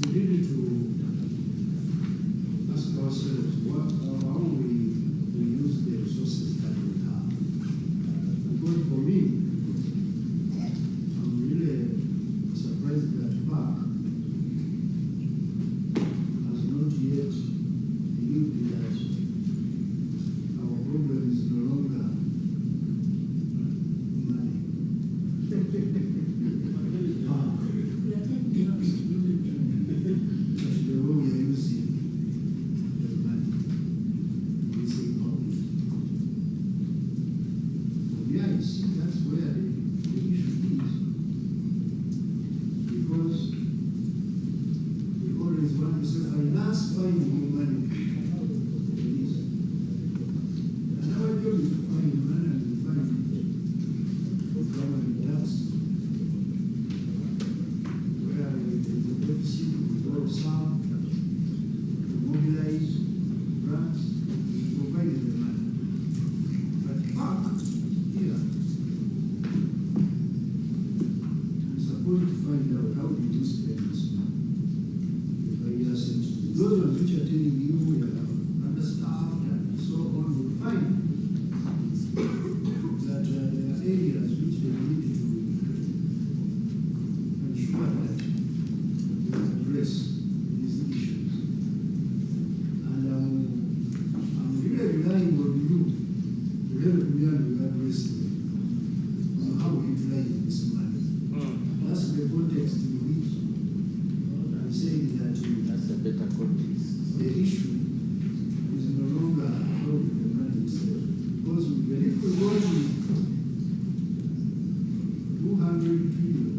We need to ask ourselves how we use the resources that we have. Because for me, I'm really surprised that PAC has not yet believed that our problem is no longer money. That's the way we are using the money. We say public. Yeah, you see, that's where the issue is. Because we always want to say, finance finding more money for the police. And our job is to find money and to find government tax. Where there is a deficit, we borrow some, we mobilize grants, we provide the money. But back here, we're supposed to find out how we do spend this money. But we are saying, those ones which are telling you we are understaffed and so on, will find that there are areas which they need to ensure that they address these issues. And I'm really relying on you to help me and address on how we utilize this money. That's the context in which I'm saying that That's a better context. the issue is no longer how the money itself. Because even if we go to 200 trillion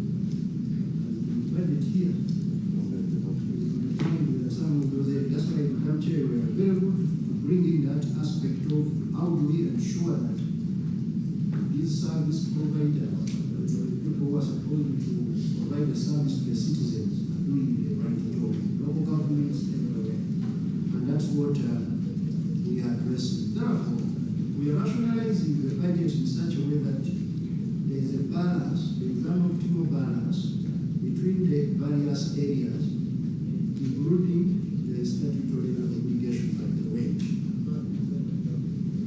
as the budget here, we find that some of those areas, that's why Madam Chair, we are very good to bring in that aspect of how do we ensure that these service providers, the people who are supposed to provide the service to the citizens, are doing the right job. Local governments everywhere. And that's what we are addressing. Therefore, we are rationalizing the budget in such a way that there is a balance, there is an optimal balance between the various areas, including the statutory obligation like the wage.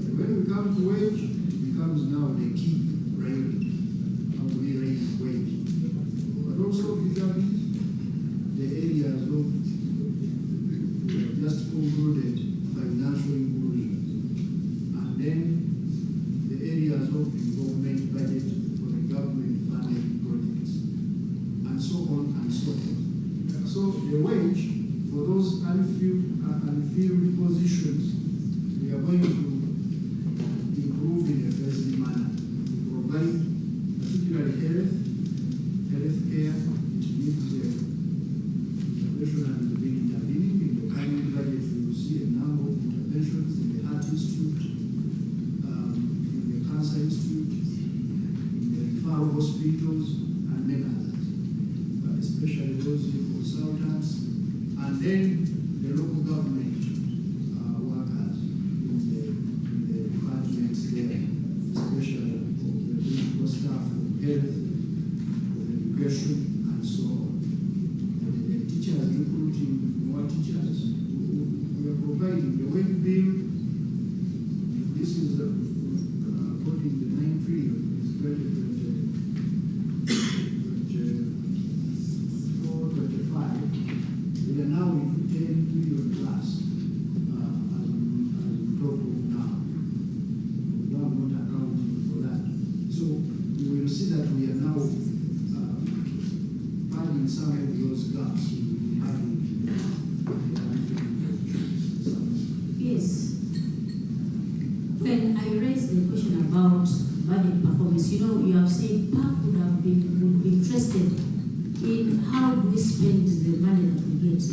And when we come to wage, it becomes now the key, right? How do we raise wage? But also vis-a-vis the areas of just concluded financial inclusion, and then the areas of involvement fair. It needs intervention and been intervening. In the current budget, we will see a number of interventions in the Heart Institute, in the Cancer Institute, in the referral hospitals, and many others, but especially those consultants, and then the local government workers in the departments there, especially of the medical staff, of health, of education, and so on. And the teachers, recruiting more teachers, we are providing the wage bill. This is according to the 9 trillion, is 2024-25. We are now into 10 trillion plus, as we talk of now. We are not accounting for that. So you will see that we are now finding some of those gaps we have in Yes. When I raised the question about budget performance, you know, you have said PAC would be interested in how do we spend the money that we get.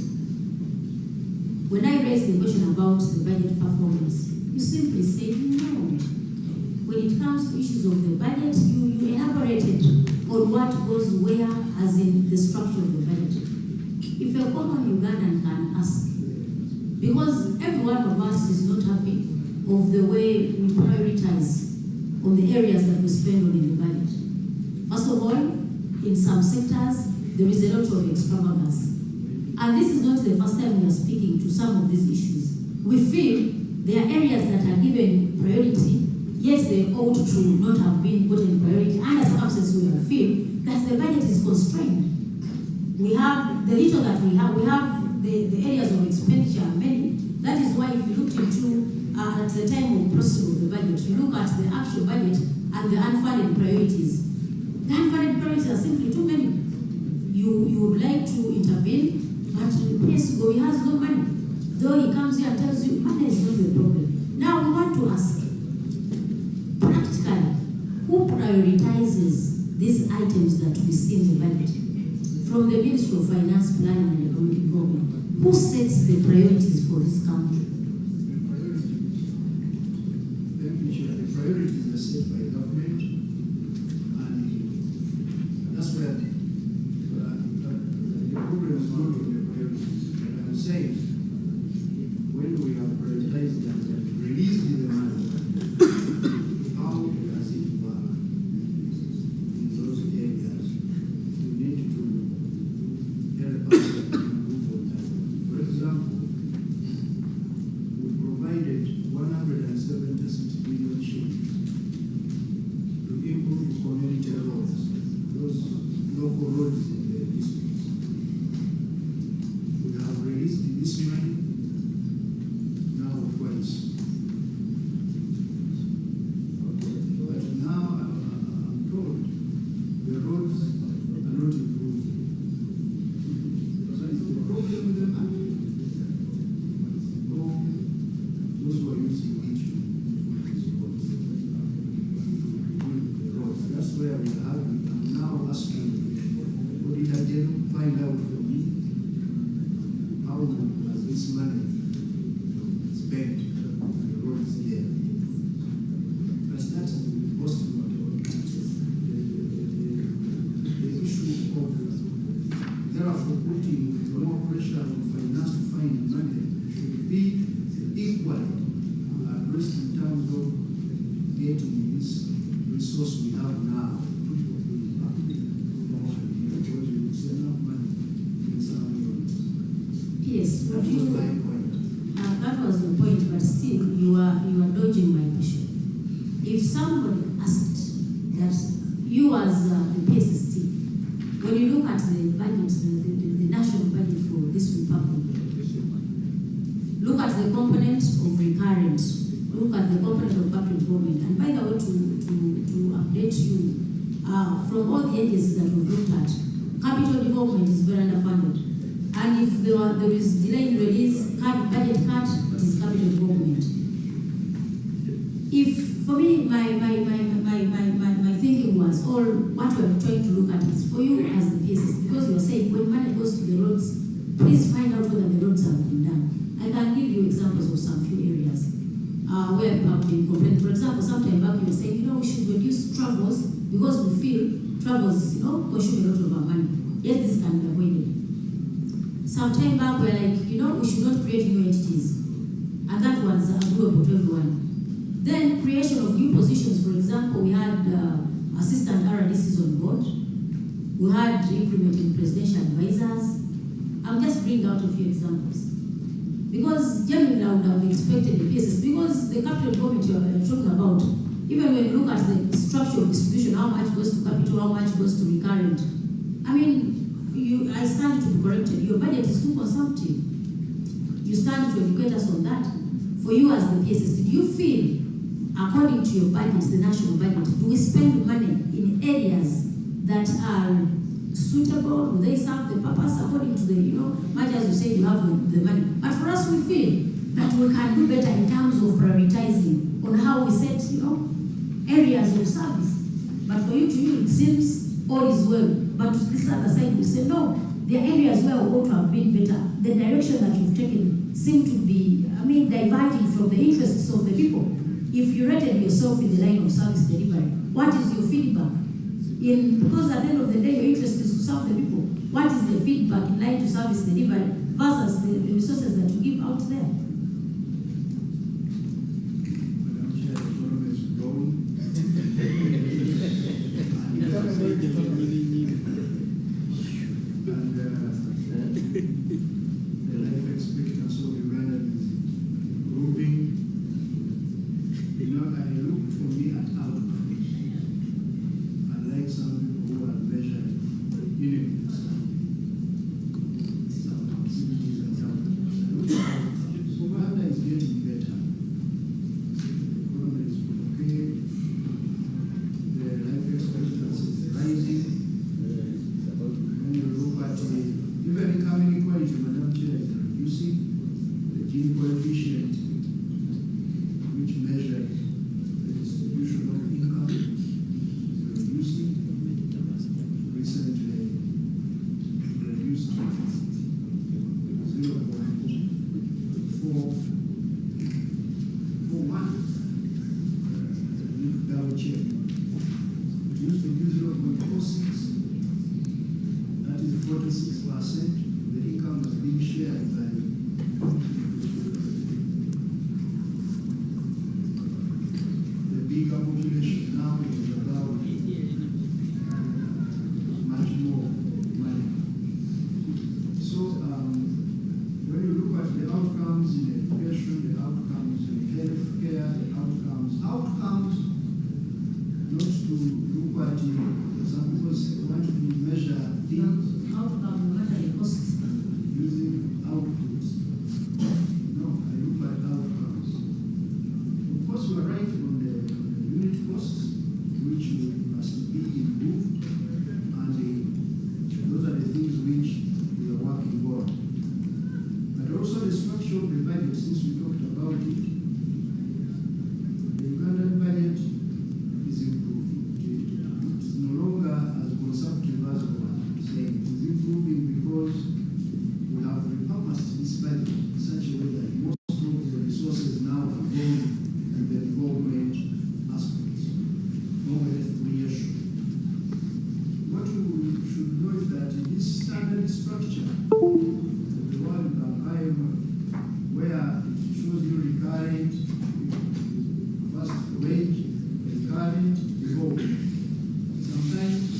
When I raised the question about the budget performance, you simply said no. When it comes to issues of the budget, you elaborated on what goes where, as in the structure of the budget. If a common Ugandan can ask, because every one of us is not happy of the way we prioritize on the areas that we spend on in the budget. First of all, in some sectors, there is a lot of extravagance. And this is not the first time we are speaking to some of these issues. We feel there are areas that are given priority, yet they ought to not have been given priority. Under circumstances, we feel that the budget is constrained. We have the little that we have the areas of expenditure are many. That is why if you look into at the time of processing of the budget, you look at the actual budget and the unfunded priorities. The unfunded priorities are simply too many. You would like to intervene, but the place go, he has no money. Though he comes here and tells you money is not the problem. Now we want to ask, practically, who prioritizes these items that we see in the budget? From the Ministry of Finance, Planning and Economic Development, who sets the priorities for this country? The priorities are set by government, and that's where the problem is not on the priorities. But I'm saying, when we have prioritized and released the money, how does it work in those areas? We need to help us move on that. For example, we provided 176 billion shillings to improve community roads, those local roads in the districts. We have released this money now twice. But now I'm told the roads are not improving. So is the problem with the money? Or those who are using it to these roads? That's where we are having. I'm now asking Auditor General to find out for me how was this money spent on the roads here. But that's the most important. The issue of therefore putting more pressure on finance to find money should be equally addressed in terms of getting this resource we have now. Because it's enough money in some areas. Yes, That but was you, my point. that was the point, but still you are dodging my question. If somebody asked that you as the PSST, when you look at the budget, the national budget for this republic, look at the component of recurrent, look at the component of capital development, and by the way, to update you, from all the agencies that we've looked at, capital development is very underfunded. And if there is delay in release, budget cut, it is capital development. If, for me, my thinking was, all what we're trying to look at is for you as the PSST examples of some few areas where people have been complaining. For example, sometime back you were saying, we should reduce travels because we feel travels, consume a lot of our money. Yes, this can be avoided. Sometime back we were like, we should not create new entities. And that was agreeable to everyone. Then creation of new positions, for example, we had assistant RDCs on board. We had increment in presidential advisors. I'm just bringing out a few examples. Because generally I would have expected the PSS, because the capital government you're talking about, even when you look at the structural distribution, how much goes to capital, how much goes to recurrent. I mean, I stand to be corrected. Your budget is too consumptive. You stand to educate us on that. For you as the PSS, do you feel, according to your budget, the national budget, do we spend money in areas that are suitable? Do they serve the purpose according to the, much as you say you have the money? But for us, we feel that we can do better in terms of prioritizing on how we set, areas of service. But for you, it seems all is well. But to this other side, we say, no, there are areas where we ought to have been better. The direction that you've taken seem to be, diverting from the interests of the people. If you rated yourself in the line of service delivery, what is your feedback? Because at the end of the day, your interest is to serve the people. What is the feedback in line to service delivery versus the resources that you give out there? Madam Chair, the economy is growing. The life expectancy of Uganda is improving. I look for me at outcomes. Unlike some people who are measured inputs, some activities and outcomes. I look at outcomes. Uganda is getting better. The economy is okay. The life expectancy is rising. When you look at even income inequality, Madam Chair, is reducing. The Gini coefficient, which measures the distribution of income, is reducing. Recently, reduced 0.441. Need to double check. It used to be 0.46. That is 46%. The income is being shared by the bigger population. Now it is about much more money. So when you look at the outcomes in education, the outcomes in healthcare, the outcomes, not to look at some people want to measure things. Outcome, no matter the costs. Using outputs. No, I look at outcomes. Of course, you are right on the unit costs, which must be improved, and those are the things which we are working on. But also the structure of the budget, since we talked about it, the Ugandan budget is improving. It is no longer as consumptive as we were saying. It is improving because we have repurposed this budget in such a way that most of the resources now are going in the development aspects, not with creation. What we should know is that in this standard structure of the World Bank IMF, where it shows you recurrent, first wage, recurrent, development, sometimes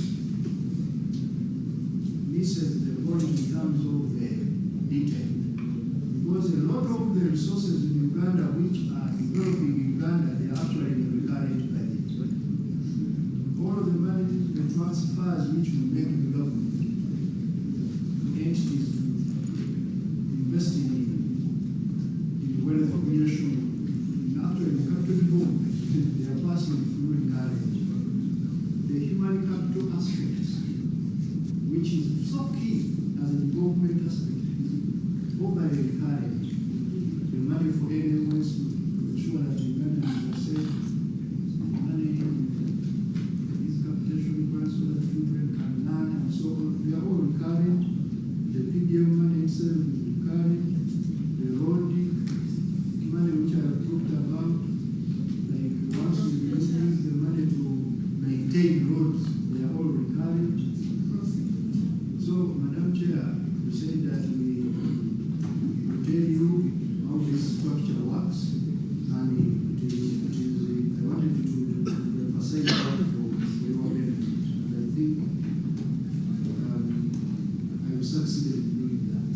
misses the point in terms of the detail. Because a lot of the resources in Uganda which are developing Uganda, they are actually in the recurrent budget. All of the money, the transfers which will make the government entities to invest in wealth creation, actually the capital development, they are passing through recurrent. The human capital aspects, which is so key as a development aspect, is over the recurrent. The money for anyone to ensure that Ugandans are safe, money, these capitation grants so that children can learn and so on. They are all recurrent. The PDM money itself is recurrent. The road, they are all recurrent. So, Madam Chair, you said that we will tell you how this structure works, and I wanted to emphasize that for your benefit. And I think I have succeeded in doing that.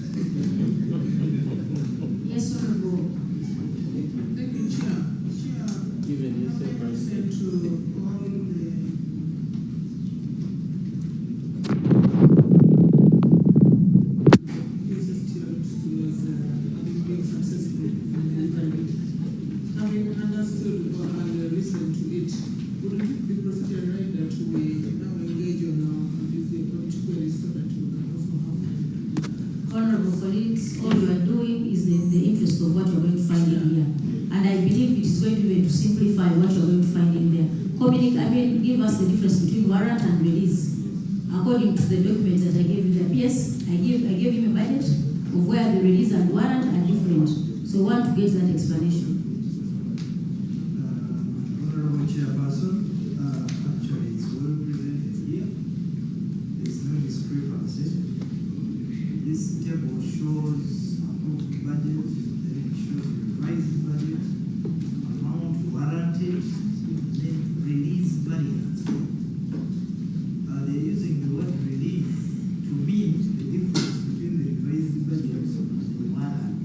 Yes, Honorable. Thank you, Chair. Chair, Given you say I sent to all the cases towards having been successful in having understood and listened to it. Would it be procedure right that we now engage on this query so that we can also have Honorable colleagues, all you are doing is in the interest of what you're going to find in here. And I believe it is going to be to simplify what you're going to find in there. Give us the difference between warrant and release. According to the documents that I gave you, the PS, I gave him a budget of where the release and warrant are different. So I want to get that explanation. Honorable Chairperson, actually it's well presented here. There's no discrepancy. This table shows approved budget, then it shows revised budget, amount warranted, then release variance. They're using the word release to mean the difference between the revised budget and the warrant.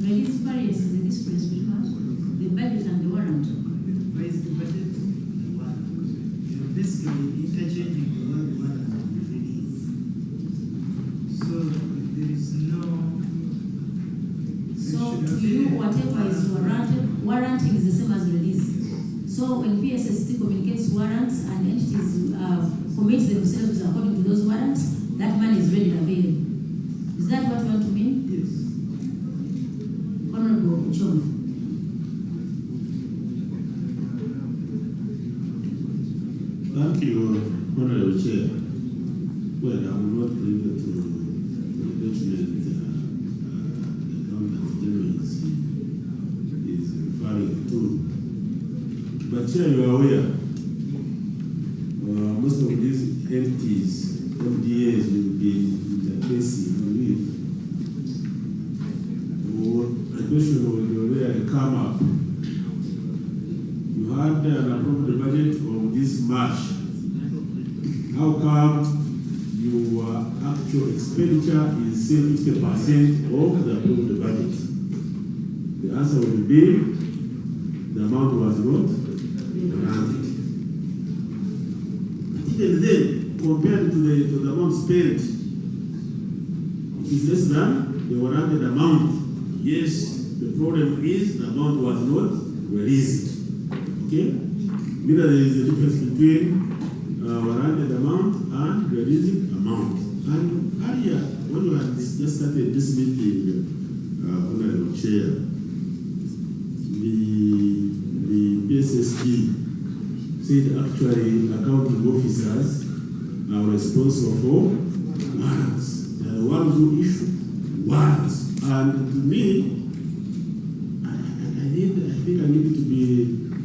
Release variance is the difference between the budget and the warrant. The revised budget and the warrant. You're basically interchanging the word warrant and release. So there is no. So to you, whatever is warranting is the same as release. So when PSST communicates warrants and entities commit themselves according to those warrants, that money is ready and available. Is that what you want to mean? Yes. Honorable Chom. Thank you, Honorable Chair. Well, I'm not privy to the document the Accountant General is referring to. But Chair, you are aware, most of these entities, MDAs, will be interfacing with, or a question will already come up. You had an approved budget of this March. How come your actual expenditure is say 50% of the approved budget? The answer will be the amount was not granted. But even then, compared to the amount spent, it is less than the warranted amount. Yes, the problem is the amount was not released. Okay? Meaning there is a difference between warranted amount and releasing amount. And earlier, when we had just started this meeting, Honorable Chair, the PSSP said actually accounting officers are responsible for warrants. They are the ones who issue warrants. And to me, I think I need to be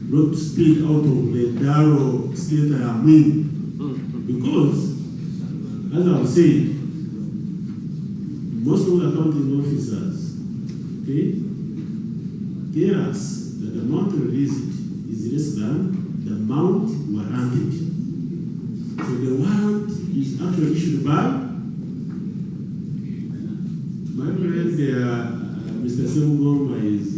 not to speak out of the narrow state I am in. Because, as I was saying, most of the accounting officers, okay, tell us that the amount released is less than the amount warranted. So the warrant is actually issued by my friend, Mr. Sengoma is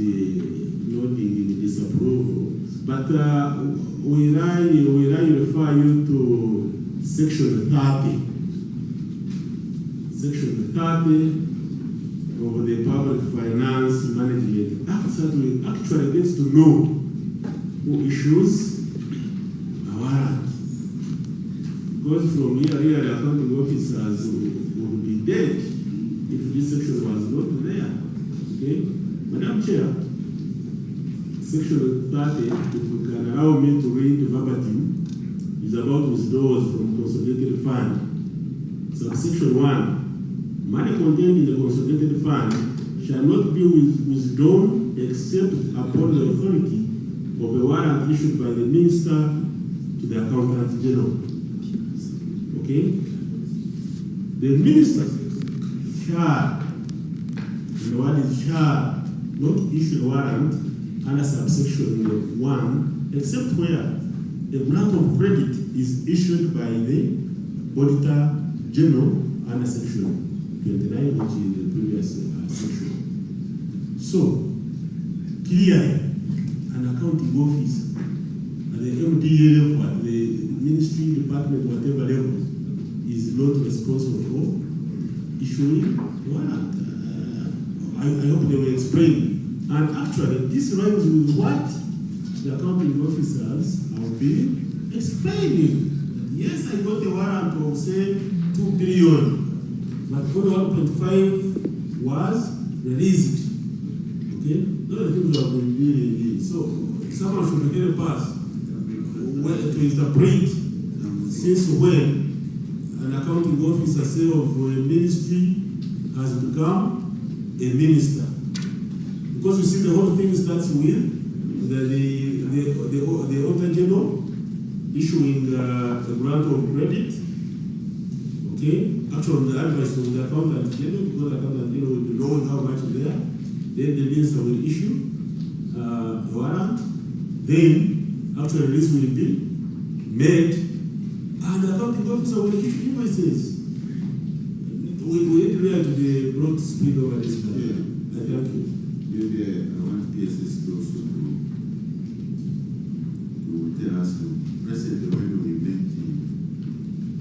nodding in disapproval. But will I refer you to Section 30? Section 30 of the Public Finance Management Act that actually gets to know who issues a warrant. Because from here, the accounting officers would be dead if this section was not there. Okay? Madam Chair, Section 30, if you can allow me to read verbatim, is about withdrawals from consolidated fund. Subsection 1, money contained in the consolidated fund shall not be withdrawn except upon the authority of a warrant issued by the minister to the accountant general. Okay? The minister shall, and the word is shall, not issue a warrant under subsection 1, except where the grant of credit is issued by the Auditor General under section 29, which is the previous section. So, clearly, an accounting officer at the MDA level, at the ministry, department, whatever level, is not responsible for issuing warrant. I hope they will explain. And actually, this rhymes with what the accounting officers have been explaining. Yes, I got a warrant of, say, 2 billion, but only 1.5 was released. Okay? Those are things that have been dealing in. So, someone should get a pass to interpret since when an accounting officer, say, of a ministry has become a minister. Because you see, the whole thing starts with the Auditor General issuing a grant of credit. Okay? Actually, the advice of the Accountant General, because the Accountant General will be knowing how much is there. Then the minister will issue a warrant. Then, actually, this will be made, and the accounting officer will issue invoices. We need really to be broad speed over this matter. Yeah. I thank you. Maybe I want PSS to also to tell us, President, when we met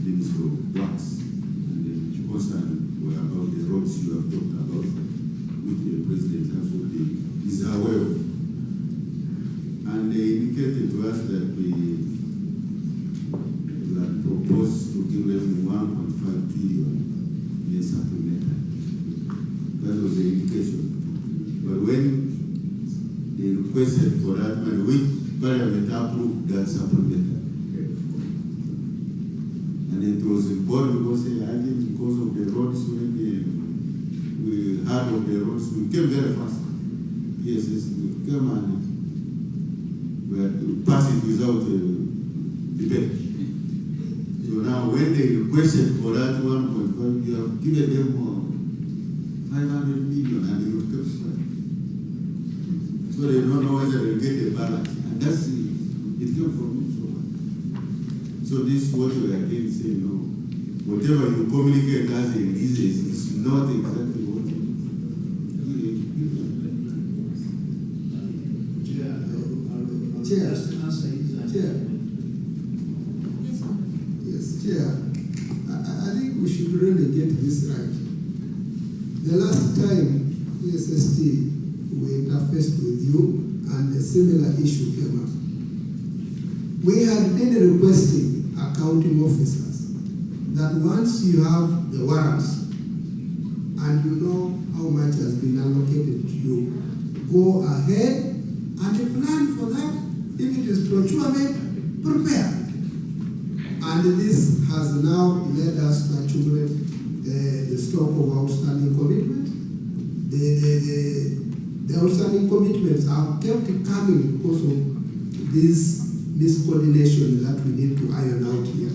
the Minister of Works, and the concern were about the roads you have talked about, which the President also is aware of. And they indicated to us that we had proposed to give them 1.5 trillion in a supplemental. That was the indication. But when they requested for that money, which Parliament approved that supplemental, and it was important because I think because of the roads, when we heard of the roads, we came very fast. PSS came and we had to pass it without debate. So now when they requested for that 1.5, you have given them 500 million and you have kept quiet. So they don't know whether they'll get a balance. And that's it came from you so much. So this is what we are again saying, no. Whatever you communicate as a business is not exactly what you Chair. Chair. Yes, Chair. I think we should really get this right. The last time PSST we interfaced with you and a similar issue came up, we had been requesting accounting officers that once you have the warrants and you know how much has been allocated to you, go ahead and plan for that. If it is procurement, prepare. And this has now led us to accumulate the stock of outstanding commitment. The outstanding commitments are kept coming because of this miscoordination that we need to iron out here.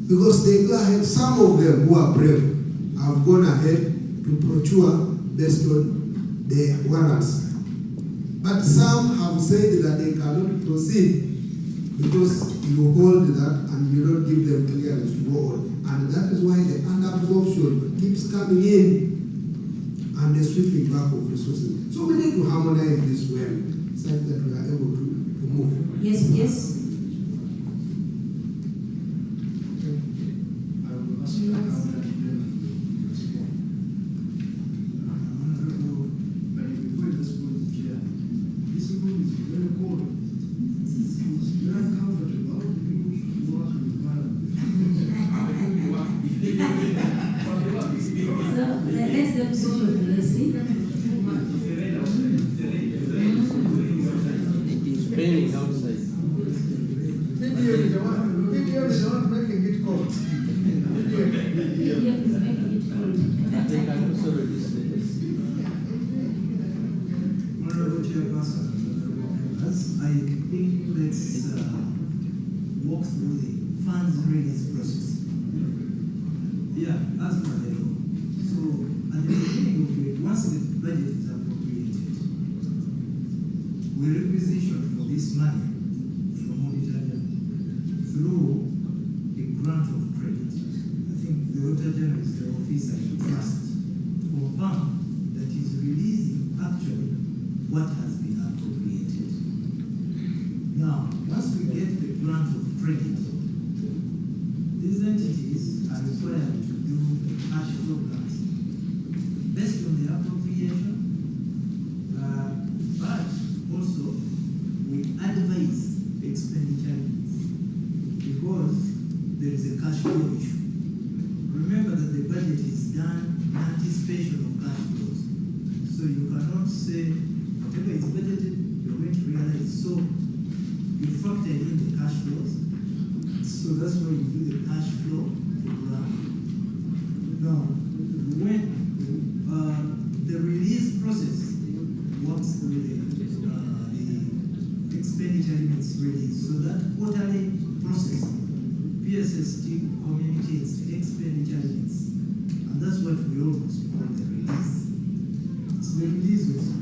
Because they go ahead, some of them who are brave have gone ahead to procure based on the warrants. But some have said that they cannot proceed because you hold that and you don't give them clearance to go on. And that is why the under-absorption keeps coming in and the sweeping back of resources. So we need to harmonize this well, such that we are able to move. Yes, yes. I will ask the accountant general to respond. But before you respond, Chair, this room is very cold. It's very uncomfortable. How do people work in Parliament? So let's them sort of see. It's raining outside. PDM is the one making it cold. Yeah, it's making it cold. They can also release this. Honorable Chairperson, I think let's walk walk through the funds release process. Yeah, as per the law. So at the beginning of it, once the budget is appropriated, we requisition for this money from Auditor General through a grant of credit. I think the Auditor General is the officer you trust to confirm that is releasing actually what has been appropriated. Now, once we get the grant of credit, these entities are required to do cash flow plans based on the appropriation, but also we advise expenditure needs because there is a cash flow issue. Remember that the budget is done in anticipation of cash flows. So you cannot say whatever is budgeted, you're going to realize. So you factor in the cash flows. So that's why you do the cash flow program. Now, when the release process works through the expenditure limits release. So that quarterly process, PSST communicates expenditure limits. And that's what we almost call the release. It's the release also.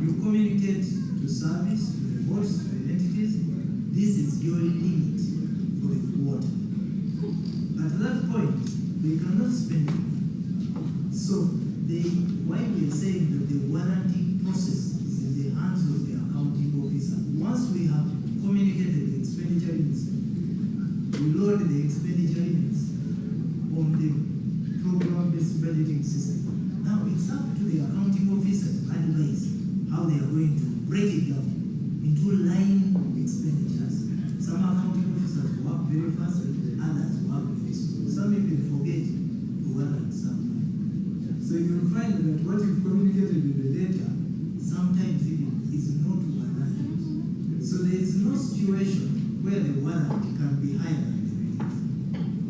You communicate to service, to the boards, to the entities. This is your limit for the quarter. At that point, they cannot spend it. So why we are saying that the warranty process is in the hands of the accounting officer. Once we have communicated the expenditure limits, we load the expenditure limits on the program-based budgeting system. Now it's up to the accounting officer to advise how they are going to break it down into line expenditures. Some accounting officers work very fast, others work very slow. Some even forget to warrant some money. So you'll find that what you've communicated in the data sometimes even is not warranted. So there is no situation where the warrant can be higher than the release.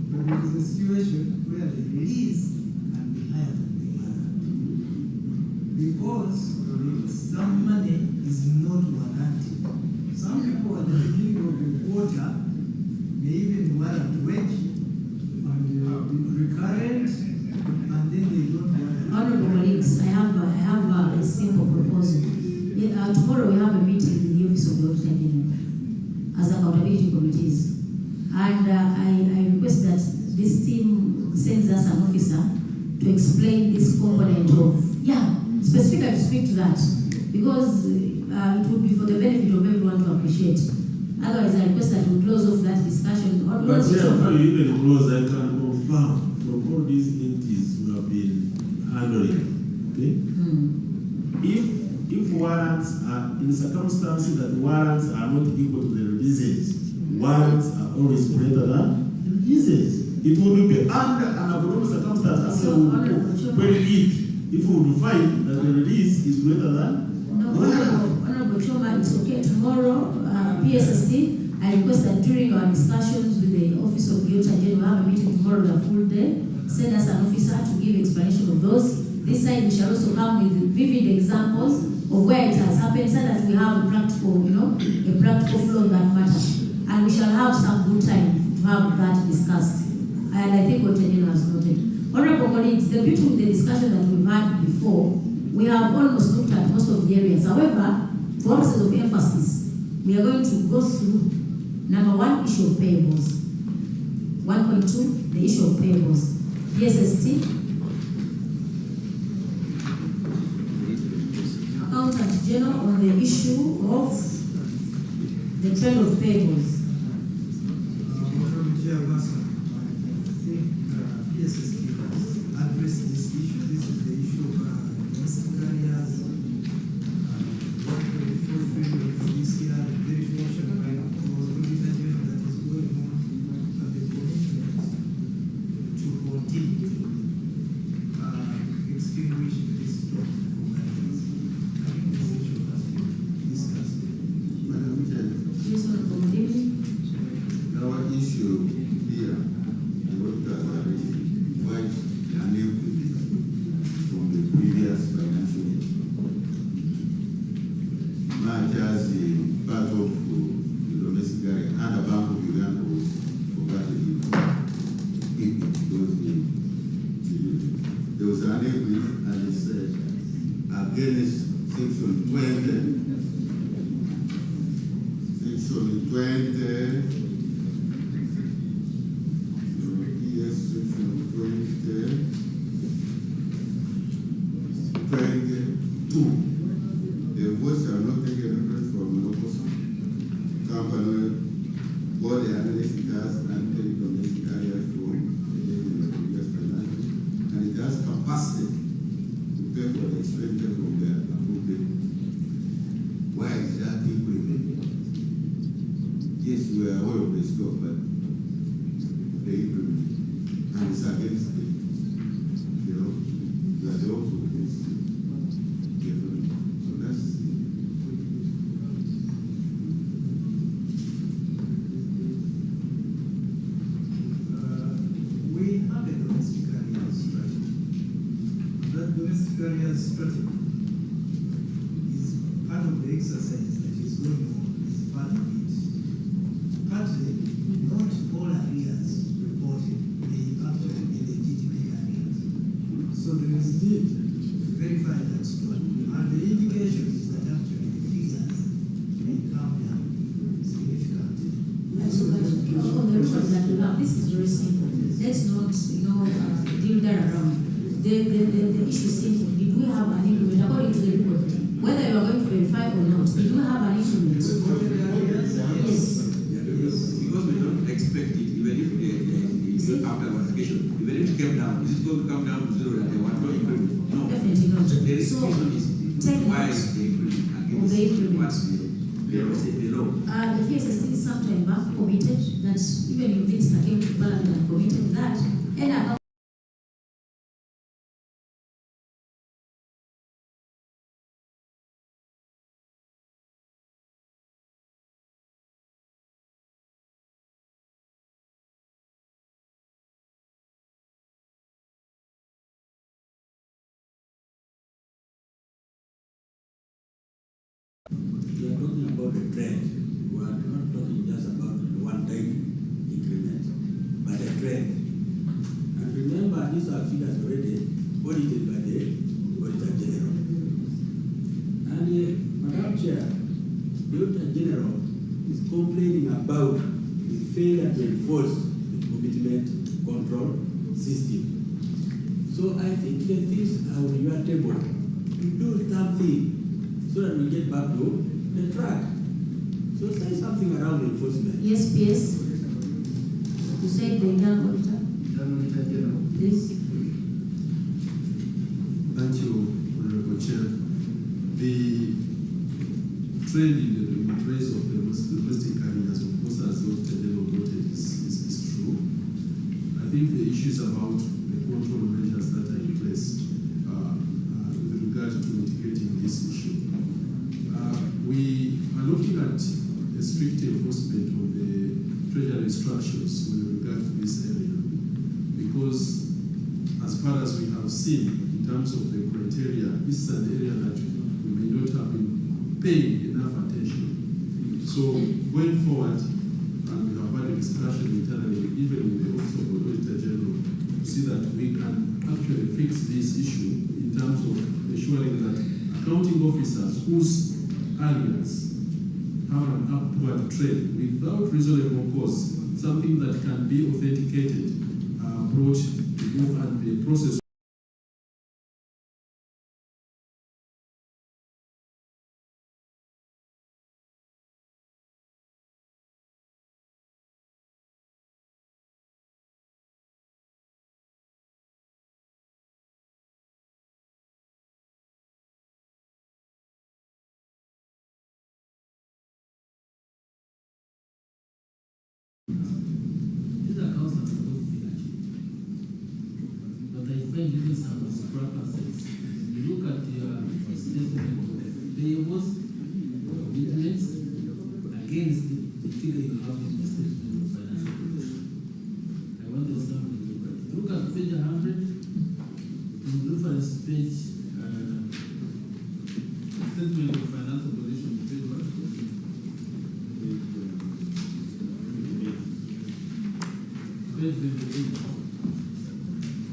But there is a situation where the release can be higher than the warrant. Because some money is not warranted. Some people at the beginning of the quarter may even warrant wage and recurrent, and then they don't warrant. Honorable colleagues, I have a simple proposal. Tomorrow we have a meeting with the Office of the Auditor General as accountability committees. And I request that this team sends us an officer to explain this component of, specifically to speak to that. Because it would be for the benefit of everyone to appreciate. Otherwise, I request that we close off that discussion. But before you even close, I can confirm from all these entities who have been handling, okay? If warrants are in circumstances that warrants are not equal to the releases, warrants are always greater than releases. It will be under an abnormal circumstance very deep. If we will find that the release is greater than Honorable Choma, it's okay. Tomorrow, PSST, I request that during our discussions with the Office of the Auditor General, we have a meeting tomorrow the full day. Send us an officer to give explanation of those. This side we shall also come with vivid examples of where it has happened so that we have a practical flow of that matter. And we shall have some good time to have that discussed. And I think what General has noted. Honorable colleagues, the beauty with the discussion that we've had before, we have almost looked at most of the areas. However, for purposes of emphasis, we are going to go through number one, issue of payables. 1.2, the issue of payables. PSST, Accountant General on the issue of the trend of payables. Honorable Chairperson, I think PSST has addressed this issue. This is the issue of domestic carriers. What we fulfill for this year, the verification by our Auditor General that is going on, and the commitment to continue extinguishing this stock of carriers. I think this issue has been discussed. Madam Chair, Yes, Honorable Modibi. our issue here, the workers are quite unable from the previous financial year. Much as the part of the domestic area and the Bank of Uganda was has uncommitted areas for previous financial, and it has capacity to pay for the expenditure from the approved bill. Why is that increment? Yes, we are aware of the scope, but the increment, and it's against it. You know, that also is different. So that's we have a domestic area strategy. That domestic area strategy is part of the exercise that is going on, is part of it. Partly, not all areas reported may actually be the GDP areas. So there is need to verify that story. And the indication is that actually the figures may come down significantly. So, but on the record that we have, this is very simple. Let's not, deal there around. The issue is simple. Did we have an increment according to the report? Whether you are going to verify or not, did we have an increment? Yes. Because we don't expect it, even if it's after verification, even if it came down, is it going to come down to zero that they want to increment? No. Definitely not. The So, restriction is take why note is the increment of the increment. what's the law. The PSST sometime back committed that even your minister came to Parliament and committed that any account We are talking about the trend. We are not talking just about the one-time increment, but a trend. And remember, these are figures already audited by the Auditor General. And Madam Chair, the Auditor General is complaining about the failure to enforce the commitment control system. So I think the things are on your table to do something so that we get back to the track. So say something around enforcement. yes, PS. You said the internal auditor. Please. Thank you, Honorable Chair. The trend in the increase of the domestic areas, of course, as the General noted, is true. I think the issue is about the control measures that are in place with regard to mitigating this issue. We are looking at a strict enforcement of the Treasury instructions with regard to this area, because as far as we have seen in terms of the criteria, this is an area that we may not have been paying enough attention. So going forward, and we have had a discussion internally, even with the Office of the Auditor General, to see that we can actually fix this issue in terms of ensuring that accounting officers whose areas have an upward trend without reasonable cause, something that can be authenticated, brought to move and the process. These accounts are supposed to be achieved. But I find even some discrepancies. You look at your statement of payables, commitments, against the figure you have in the statement of financial position. I want to start with you. Look at page 100, in reference page, statement of financial position, page 1.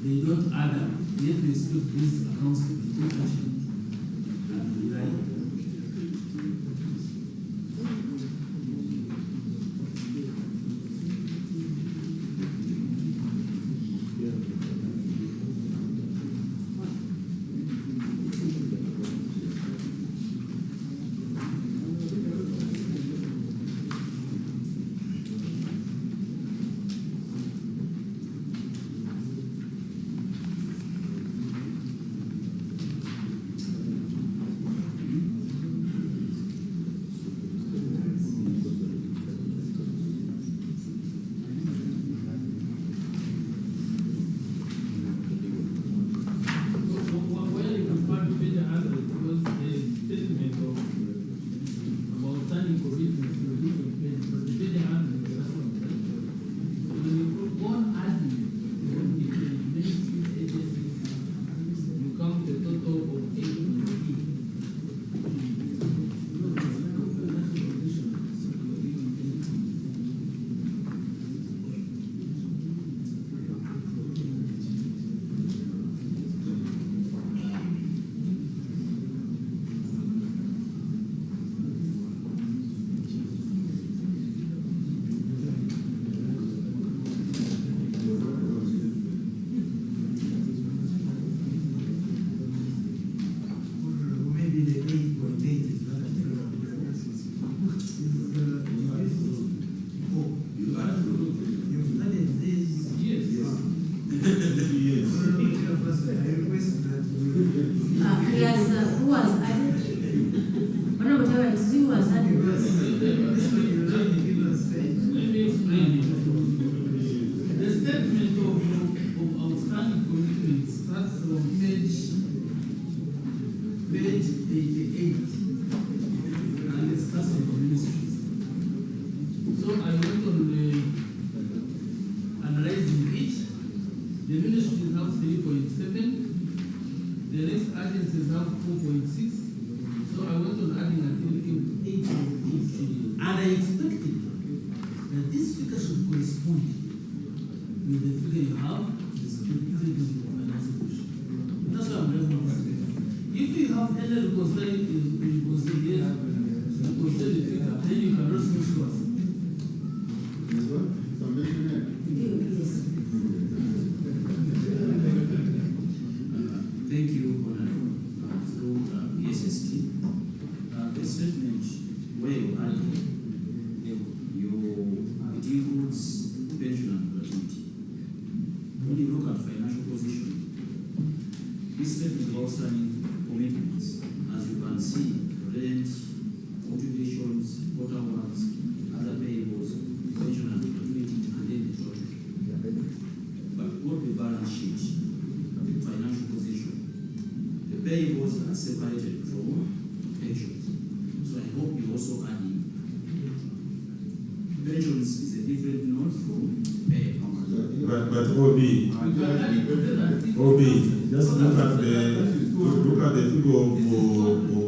They don't add up, yet we expect these accounts to be efficient and reliable. start from page 88, and it starts with the ministries. So I went on analyzing each. The ministries have 3.7, the next agencies have 4.6. So I went on adding until 8.8 trillion. And I expected that this figure should correspond with the figure you have, the specific financial position. That's why I'm very confident. If you have any reconciliation figure, then you cannot switch to us. Thank you, Honorable. Through PSST. The statement where you add it includes pension and gratuity. When you look at financial position, this statement also commitments, as you can see, rent, contributions, water works, other payables, pension and gratuity, and then the total. But what the balance sheet, the financial position, the payables are separated from pensions. So I hope you also add in. Pensions is a different note from payables. But OB, just look at the figure of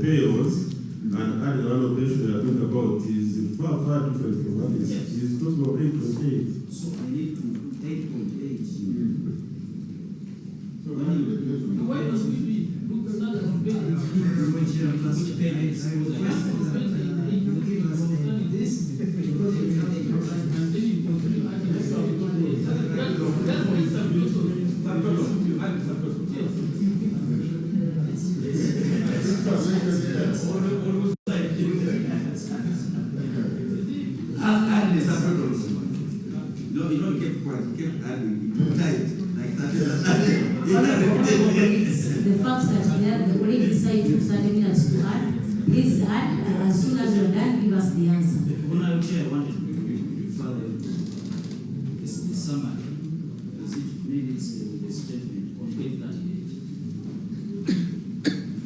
payables and add the allocation you are talking about is far different from what is. It's talking about 8.8. So I need to 8.8. Why don't we look at that on payables? Which payables? This, because you have And then you continue adding the No, you don't get quiet, you kept adding, you tight, like that. The fact that the colleague decide to 30 minutes to add, please add, as soon as you're done, give us the answer. Honorable Chair, I wanted to refer the summary, as it needs the statement on page 38.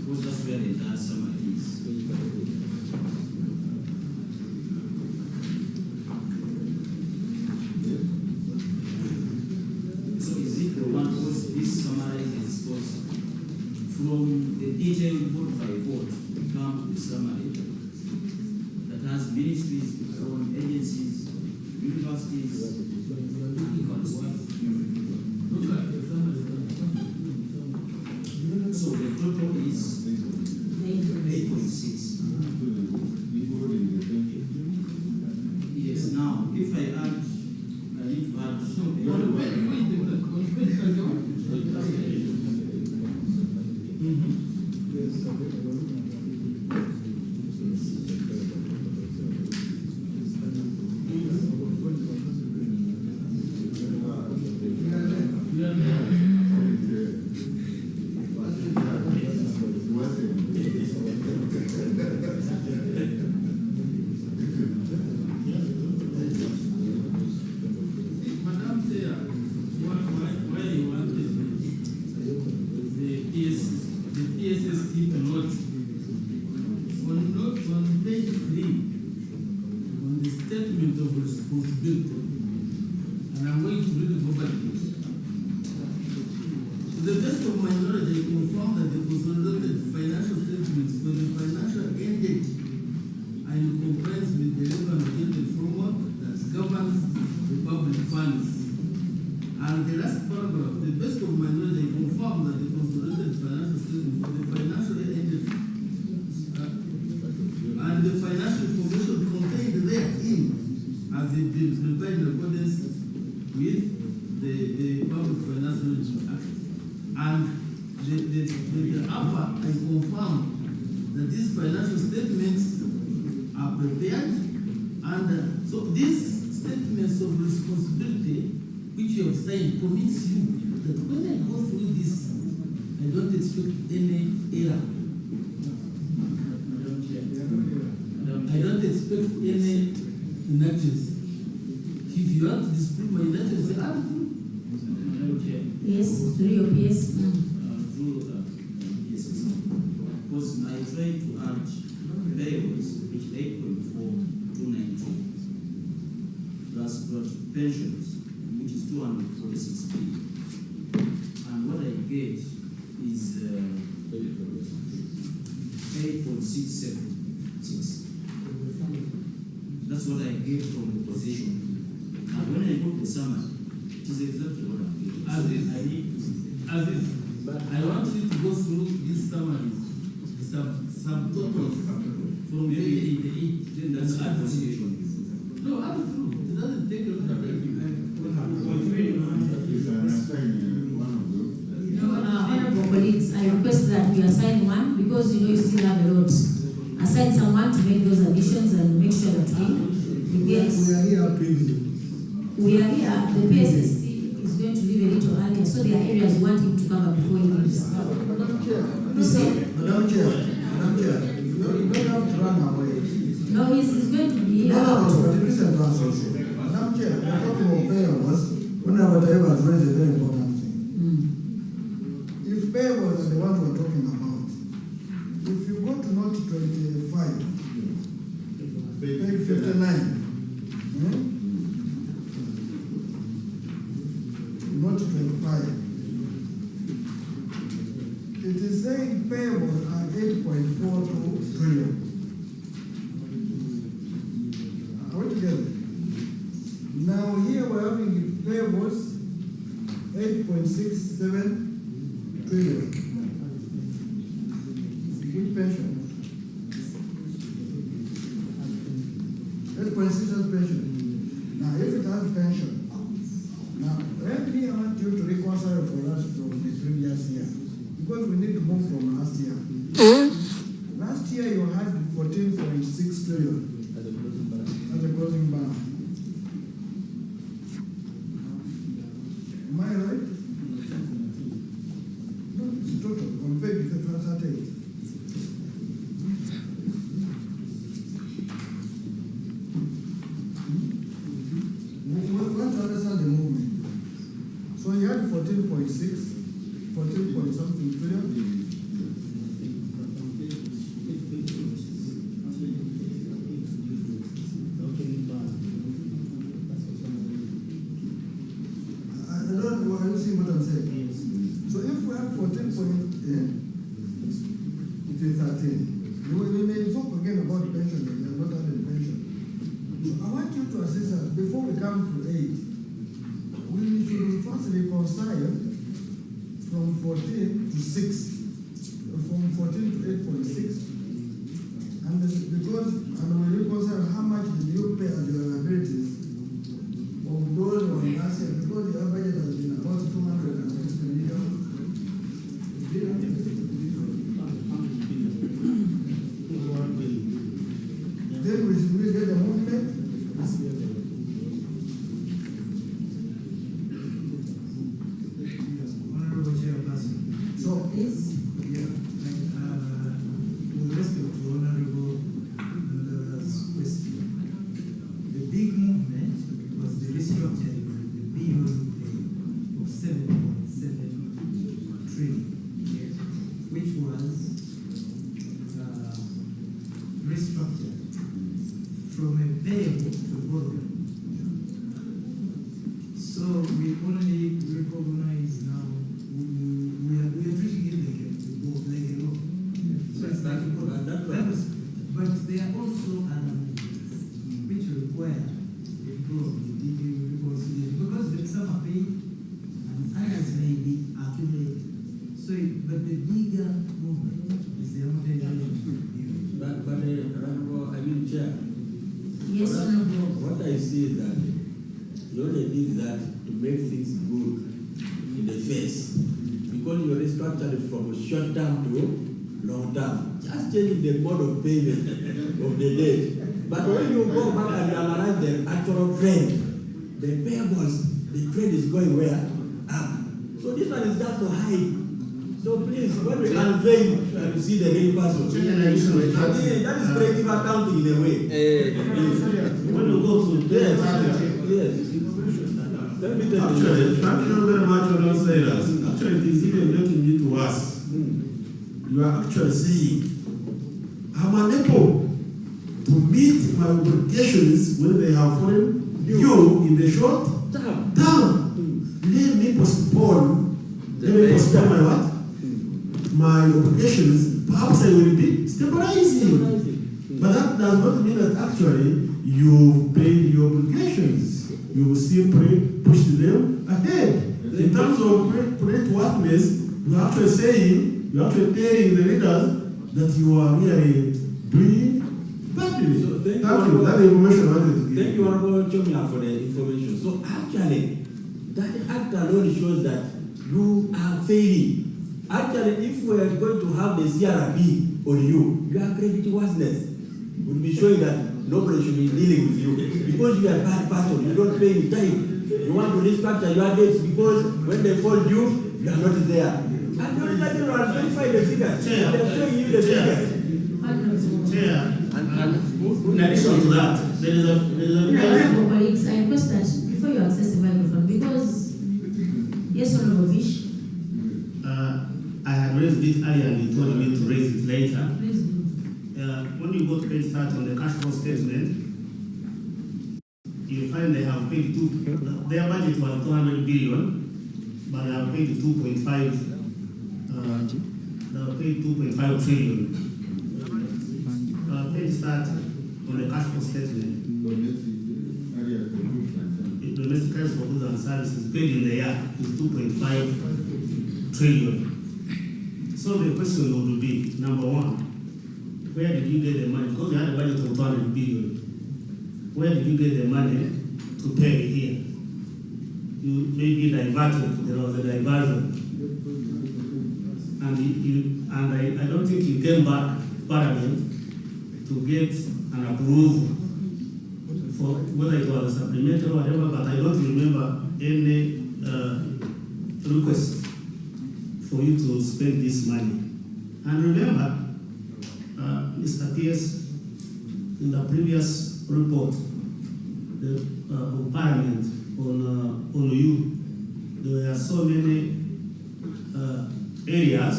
Because that's where the entire summary is. So is it the one, because this summarizes, because from the detailed vote by vote, we come to the summary that has ministries, own agencies, universities, and economies. So the total is 8.6. Yes, now if I add, I need to add. Madam Chair, why you wanted the PSST to note on page 3 on the statement of responsibility, and I'm going to read it verbally. To the best of my knowledge, I confirm that the consolidated financial statements for the financial ended are in compliance with the relevant regulatory framework that governs the public funds. And the last paragraph, to the best of my knowledge, I confirm that the consolidated financial statements for the financial year ended and the financial information contained therein has been prepared in accordance with the Public Financial Management Act. And the upper, I confirm that these financial statements are prepared, and so these statements of responsibility which you have signed commits you that when I go through this, I don't expect any error. I don't expect any inactions. If you want to disprove my inactions, say, I'm through. Yes, through your PS. through PSS. Because I tried to add payables, which 8.4292, plus pensions, which is 246 billion. And what I get is 8.676. That's what I get from the position. And when I put the summary, it is exactly what I'm getting. So I need to. I want you to go through these summaries, the subtotals from page 88. Then that's the negotiation. No, I'm through. It doesn't take a lot of time. No, honorable colleagues, I request that we assign one because you still have a lot. Assign someone to make those additions and make sure that we get. We are here previewing. We are here. The PSST is going to leave a little earlier, so there are areas we want him to cover before he leaves. Madam Chair, You see? Madam Chair, you don't have to run away. No, he's going to be here. No, but listen to us also. Madam Chair, we're talking about payables, whenever whatever has raised a very important thing. If payables are the ones we're talking about, if you go to note 25, page 59, note 25, it is saying payables are 8.42 trillion. Are we together? Now here we're having payables 8.67 trillion. Which pension? 8.6 pension. Now if it has pension, now let me want you to reconcile for us from the previous year, because we need to move from last year. Last year you had 14.6 trillion as a closing balance. Am I right? No, it's total. On page 38. We want to understand the movement. So you had 14.6, 14 point something trillion. I don't know, are you seeing what I'm saying? So if we have 14 point, it is 13. We may talk again about pension, and we are not having pension. So I want you to assist us, before we come to 8, we should first reconcile from 14 to 6, from 14 to 8.6, and because, and we reconcile how much did you pay as your liabilities of those on last year, because the budget has been about 250 million. Then we get the movement. Honorable Chairperson. So, Please. yeah. With respect to Honorable Ndala's question, the big movement was the restructuring of the BOU of 7.7 trillion, which was restructured from a payable to a borrower. So we only recognize now we are treating it like a law. But there are also other movements which require a probably reconciliation, because some are paid and others may be accumulated. So, but the bigger movement is the amortization. But Honorable, I mean, Chair. Yes, Honorable. What I see is that you only need that to make things good in the face. Because you restructured from short term to long term. Just changing the mode of payment of the debt. But when you go back and analyze the actual trend, the payables, the trend is going where? Up. So this one is just to hide. So please, when we unveil and you see the real person, that is creative accounting in a way. When you go to Yes. Actually, thank you very much for those letters. Actually, it is even making it worse. You are actually saying, I'm unable to meet my obligations when they have fallen due in the short term. Let me postpone. Let me postpone my what? My obligations. Perhaps I will be stabilizing. But that does not mean that actually you paid your obligations. You simply push them ahead. In terms of credit worthiness, you're actually saying, you're actually telling the readers that you are really doing badly. So thank you. That information I wanted to give. Thank you, Honorable Chomia, for the information. So actually, that act alone shows that you are failing. Actually, if we are going to have the CRB on you, your credit worthiness will be showing that nobody should be dealing with you because you are a bad person. You don't pay in time. You want to restructure your debts because when they fall due, you are not there. And you already verify the figures. They are showing you the figures. Chair, in addition to that, there is Honorable colleagues, I request that before you access the microphone, because yes, Honorable Bish. I had raised it earlier and you told me to raise it later. When you go to page 30 on the cash flow statement, you find they have paid their budget was 200 billion, but they have paid 2.5. They have paid 2.5 trillion. Page 30 on the cash flow statement. The domestic cash for goods and services paid in the year is 2.5 trillion. So the question would be, number one, where did you get the money? Because you had a budget of 200 billion. Where did you get the money to pay here? You maybe diverted. There was a diversion. And I don't think you came back to Parliament to get an approval for whether it was a supplementary or whatever, but I don't remember any request for you to spend this money. And remember, Mr. Pierce, in the previous report of Parliament on you, there were so many areas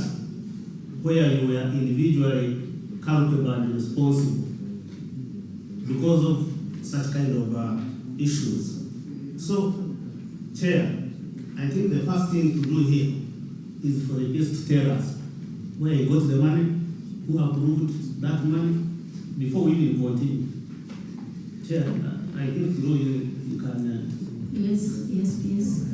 where you were individually accountable and responsible because of such kind of issues. So, Chair, I think the first thing to do here is for the guest to tell us where he got the money, who approved that money, before we even continue. Chair, I think you can... Yes, please.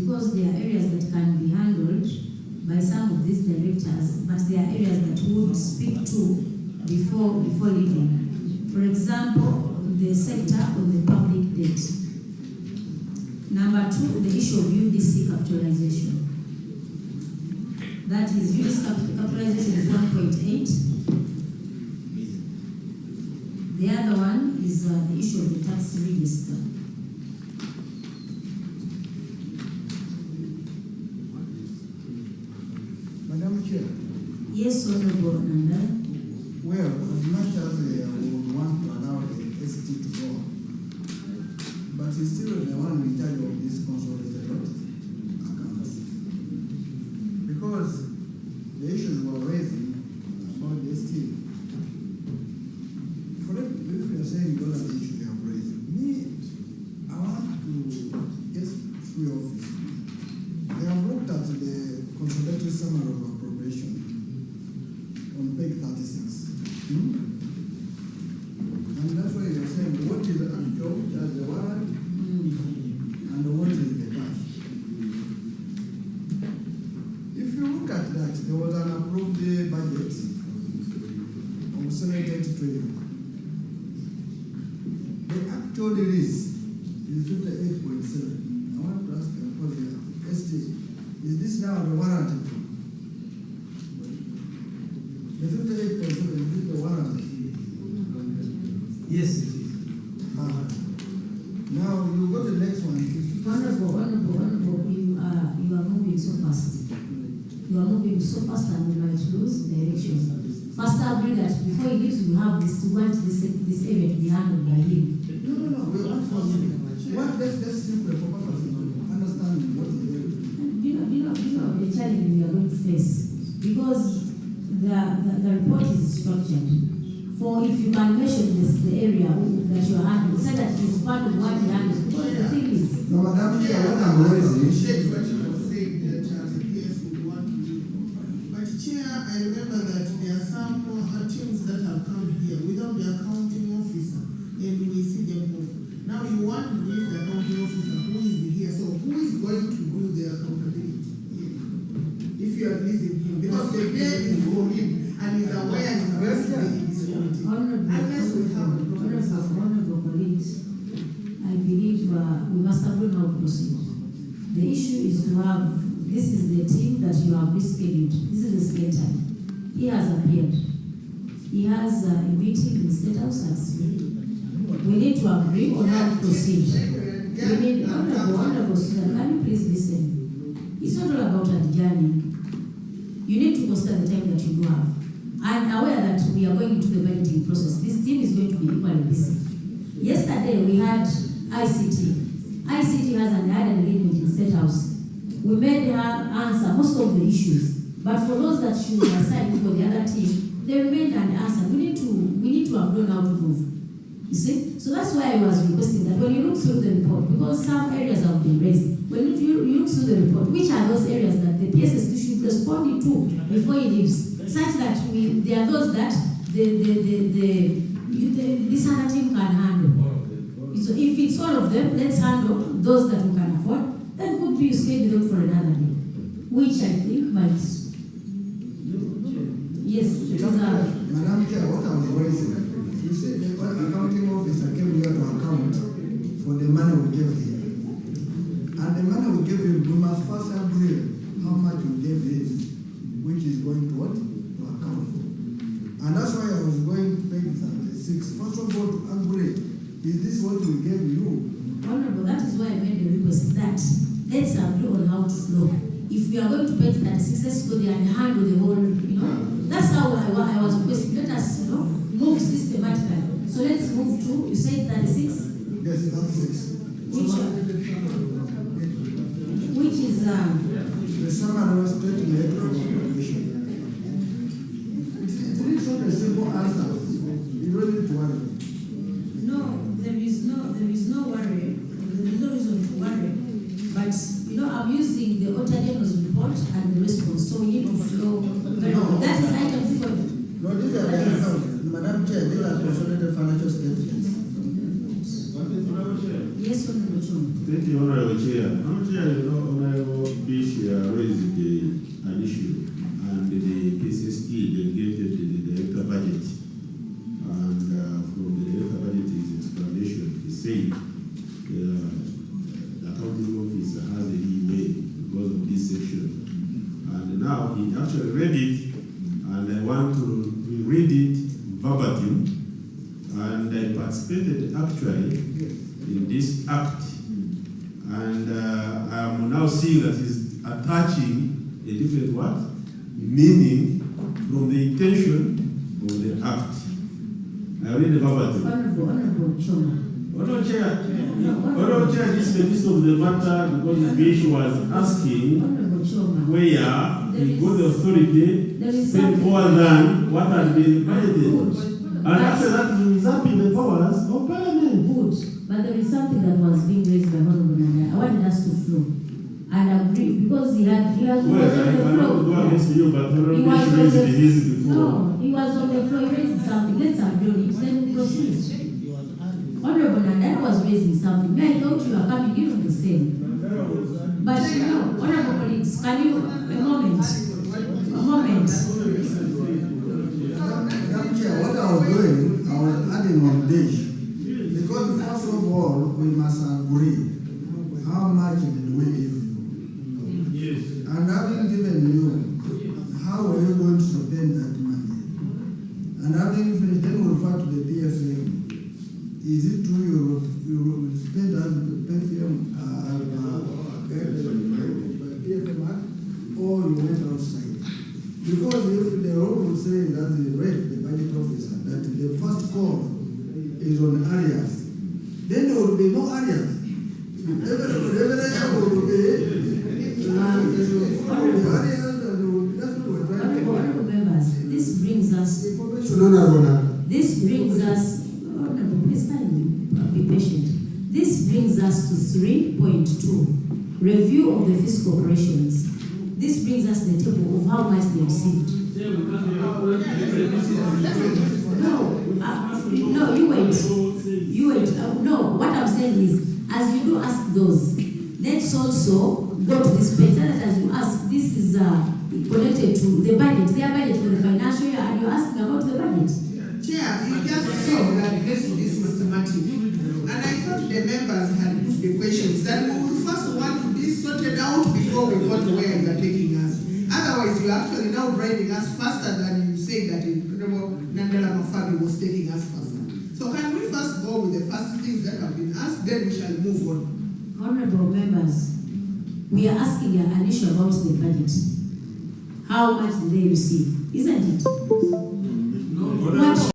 Because there are areas that can be handled by some of these directors, but there are areas that we would speak to before leaving. For example, the sector of the public debt. Number two, the issue of UDC capitalization. That is, units capitalization is 1.8. The other one is the issue of the tax register. Madam Chair. Yes, Honorable Nanda. Well, as much as we would want to allow the ST to go, but he's still the one in charge of this consolidated accounts. Because the issues were raising about the ST. For if we are saying those are the issues we have raised, I want to just free office. They have looked at the consolidated summary of appropriation on page 36. And that's why you're saying what is the actual, that's the warrant, and what is the cash. If you look at that, there was an approved budget of 78 trillion. The actual release is 58.7. I want to ask you, because ST, is this now the warrant? The 58.7 is the warrant. Yes, it is. Now you go to the next one. Honorable, you are moving so fast. You are moving so fast and we might lose direction. First, I agree that before he leaves, we have this, we want this area to be handled by him. No. We want for him. What that's simple for purpose of understanding what is there. You know the challenge we are going to face, because the report is structured. For if you can mention the area that you are handling, say that it is part of what you handle. Because the thing is, No, Madam Chair, what I'm raising. Appreciate what you were saying that PS would want to do. But Chair, I remember that there are some teams that have come here without the accounting officer, and we see them move. Now you want to raise the accounting officer who is here, so who is going to do the accountability here? If you are releasing him, because the pay is for him and he's aware he's supposed to be in this committee. Unless we have a honorable colleagues, I believe we must agree how to proceed. The issue is to have, this is the team that you have rescheduled. This is the second time. He has appeared. He has a meeting in the State House at 3. We need to agree on how to proceed. We need, honorable Susan, can you please listen? It's not all about adjourning. You need to consider the time that you do have. I'm aware that we are going into the budgeting process. This team is going to be equally busy. Yesterday we had ICT. ICT had an engagement in State House. We made her answer most of the issues, but for those that she was assigned for the other team, they remained unanswered. We need to agree how to move. You see? So that's why I was requesting that when you look through the report, because some areas have been raised, when you look through the report, which are those areas that the PSST should respond to before he leaves, such that there are those that this other team can handle. So if it's all of them, let's handle those that we can afford. Then could be schedule them for another day, which I think might. Yes, Madam Chair, what I was raising, you said the accounting officer came here to account for the money we gave him. And the money we gave him, we must first agree how much we gave him, which is going to what? To account. And that's why I was going to page 36. First of all, to agree, is this what we gave you? Honorable, that is why I made the request that let's agree on how to flow. If we are going to page 36, let's go there and handle the whole, That's how I was requesting. Let us, move systematically. So let's move to, you said 36? Yes, 36. Which is the summary was statement of appropriation. It is not a simple answer. You don't need to worry. No, there is no worry. There is no reason to worry. But I'm using the Otadiano's report and the response, so we need to flow very well. That is item 4. No, these are the accounts. Madam Chair, these are consolidated financial statements. Yes, Honorable Chum. Thank you, Honorable Chair. Honorable Chair, Honorable Bishop raised an issue, and the PSST delegated the director budget. And from the director budget, his explanation is saying the accounting officer has a leeway because of this section. And now he actually read it, and I want to reread it verbatim. And I participated actually in this act. And I'm now seeing that he's attaching a different what? Meaning from the intention of the act. I read the verbatim. Honorable Choma. Honorable Chair, this is the list of the matter because the bishop was asking where he got the authority to spend more than what had been budgeted. And after that, he is up in the powers of Parliament. Good, but there is something that was being raised by Honorable Nanda. I wanted us to flow and agree because he was Well, on the I cannot go floor. against you, but Honorable He was Bishop on raised the his before. No, he was on the floor. He raised something. Let's agree on it. Then we proceed. Honorable Nanda was raising something. Me, I thought you were coming in on the same. But no, honorable colleagues, can you a moment? A moment. Madam Chair, what I was doing, I was adding on dish. Because first of all, we must agree how much did we give you. Yes. And having given you, how are you going to spend that money? And having finished, then we'll refer to the PFM. Is it true you will spend as PFM PFM Act, or you went outside? Because if the rule will say that the rate, the budget officer, that the first call is on areas, then there will be no areas. Every area will be areas, and that's what we're trying to do. Honorable members, this brings us. Honorable, please kindly be patient. This brings us to 3.2, review of the fiscal operations. This brings us to the table of how much they received. No, you wait. No, what I'm saying is, as you do ask those, let's also go to this page. As you ask, this is connected to the budget, their budget for the financial year, and you're asking about the budget. Chair, you just said that this is systematic. And I thought the members had put the questions that we will first want to be sorted out before we go to where you are taking us. Otherwise, you are actually now driving us faster than you say that Nandala Mafabi was taking us faster. So can we first go with the first things that have been asked, then we shall move on. Honorable members, we are asking an issue about the budget. How much did they receive? Isn't it? What?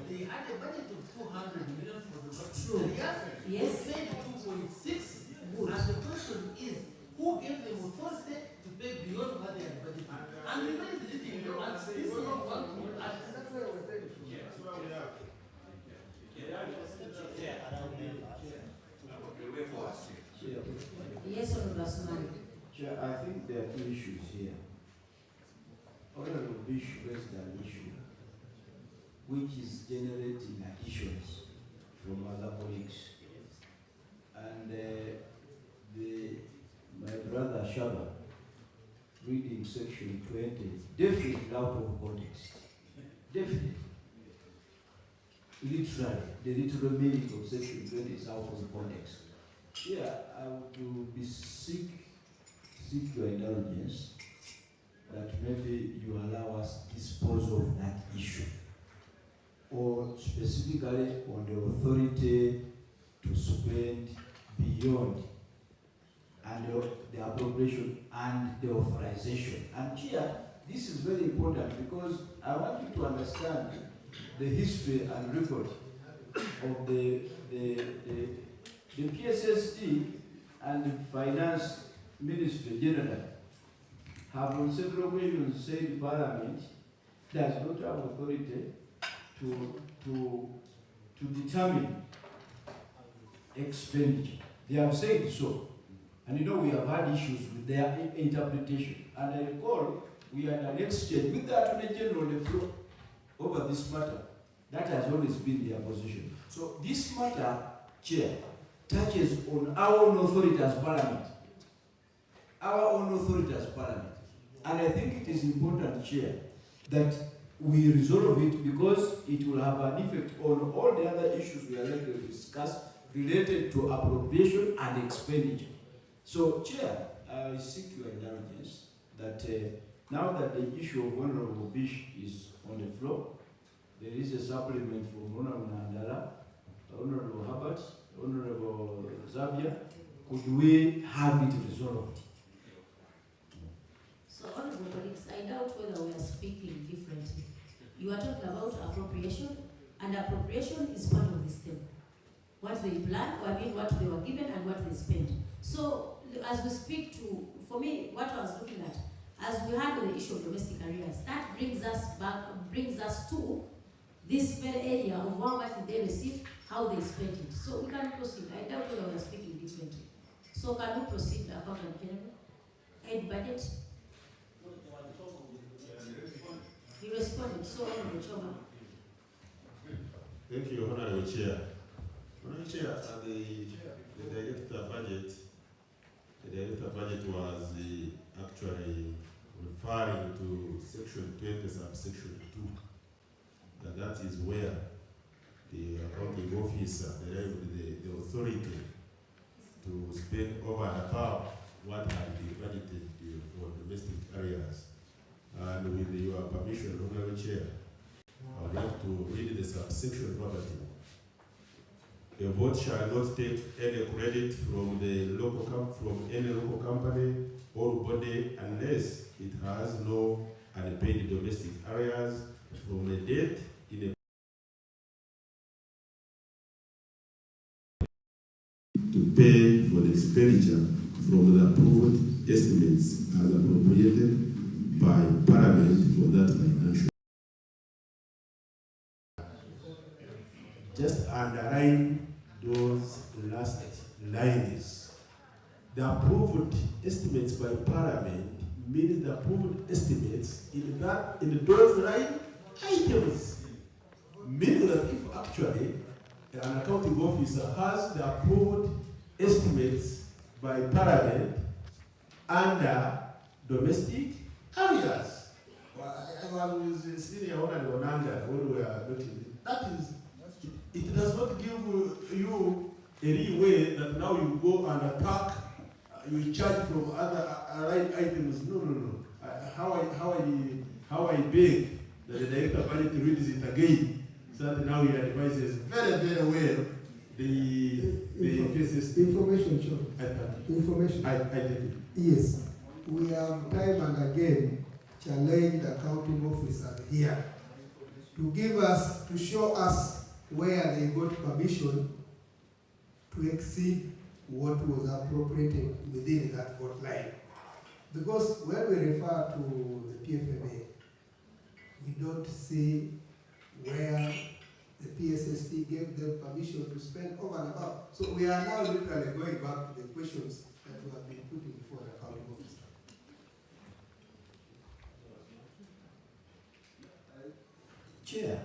They had a budget of 200 million for the True. Yes. They paid 2.6. And the question is, who gave them authority to pay beyond what they had budgeted? And we made the living and this is not one to add. That's why we're telling you. Yes, Honorable Asmani. Chair, I think there are two issues here. Honorable Bishop raised an issue which is generating additions from other colleagues. And my brother Shaba, reading section 20, definitely out of context. Definitely. Literally, the literal meaning of section 20 is out of context. Here, I would seek your indulgence that maybe you allow us dispose of that issue, or specifically on the authority to spend beyond and the appropriation and the authorization. And here, this is very important because I want you to understand the history and record of the PSST and the Finance Ministry General have on several occasions said Parliament does not have authority to determine expenditure. They have said so. And you know, we have had issues with their interpretation. And I recall we had an exchange with the Attorney General on the floor over this matter. That has always been their position. So this matter, Chair, touches on our own authority as Parliament. Our own authority as Parliament. And I think it is important, Chair, that we resolve it, because it will have an effect on all the other issues we are likely to discuss related to appropriation and expenditure. So, Chair, I seek your indulgence that now that the issue of Honorable Bish is on the floor, there is a supplement from Honorable Nandala, Honorable Herbert, Honorable Xavier. Could we have it resolved? So, honorable colleagues, I doubt whether we are speaking differently. You are talking about appropriation, and appropriation is part of this thing. What they plan, or I mean what they were given and what they spent. So, as we speak to, for me, what I was looking at, as we handle the issue of domestic arrears, that brings us to this very area of how much did they receive, how they spent it. So we can proceed. I doubt whether we are speaking differently. So can we proceed, Accountant General? Aid budget? He responded, so Honorable Choma. Thank you, Honorable Chair. Honorable Chair, the director budget was actually referring to section 20, subsection 2. That is where the accounting officer, the authority to spend over and above what had been budgeted for domestic areas. And with your permission, Honorable Chair, I would like to read the subsection verbatim. A vote shall not take any credit from any local company or body unless it has no unpaid domestic areas from a date in a to pay for the expenditure from the approved estimates as appropriated by Parliament for that financial. Just underline those last lines. The approved estimates by Parliament means the approved estimates in those line items. Meaning that if actually an accounting officer has the approved estimates by Parliament under domestic areas. I was senior honorable Nanda when we are looking. That is, it does not give you a leeway that now you go and attack, you charge from other items. No. How I beg that the director budget reads it again, so that now he advises very well the cases. Information, sure. Information. I take it. Yes. We have time and again challenged the accounting officers here to show us where they got permission to exceed what was appropriated within that vote line. Because when we refer to the PFMA, we don't see where the PSST gave them permission to spend over and above. So we are now literally going back to the questions that we have been putting before the accounting officer. Chair,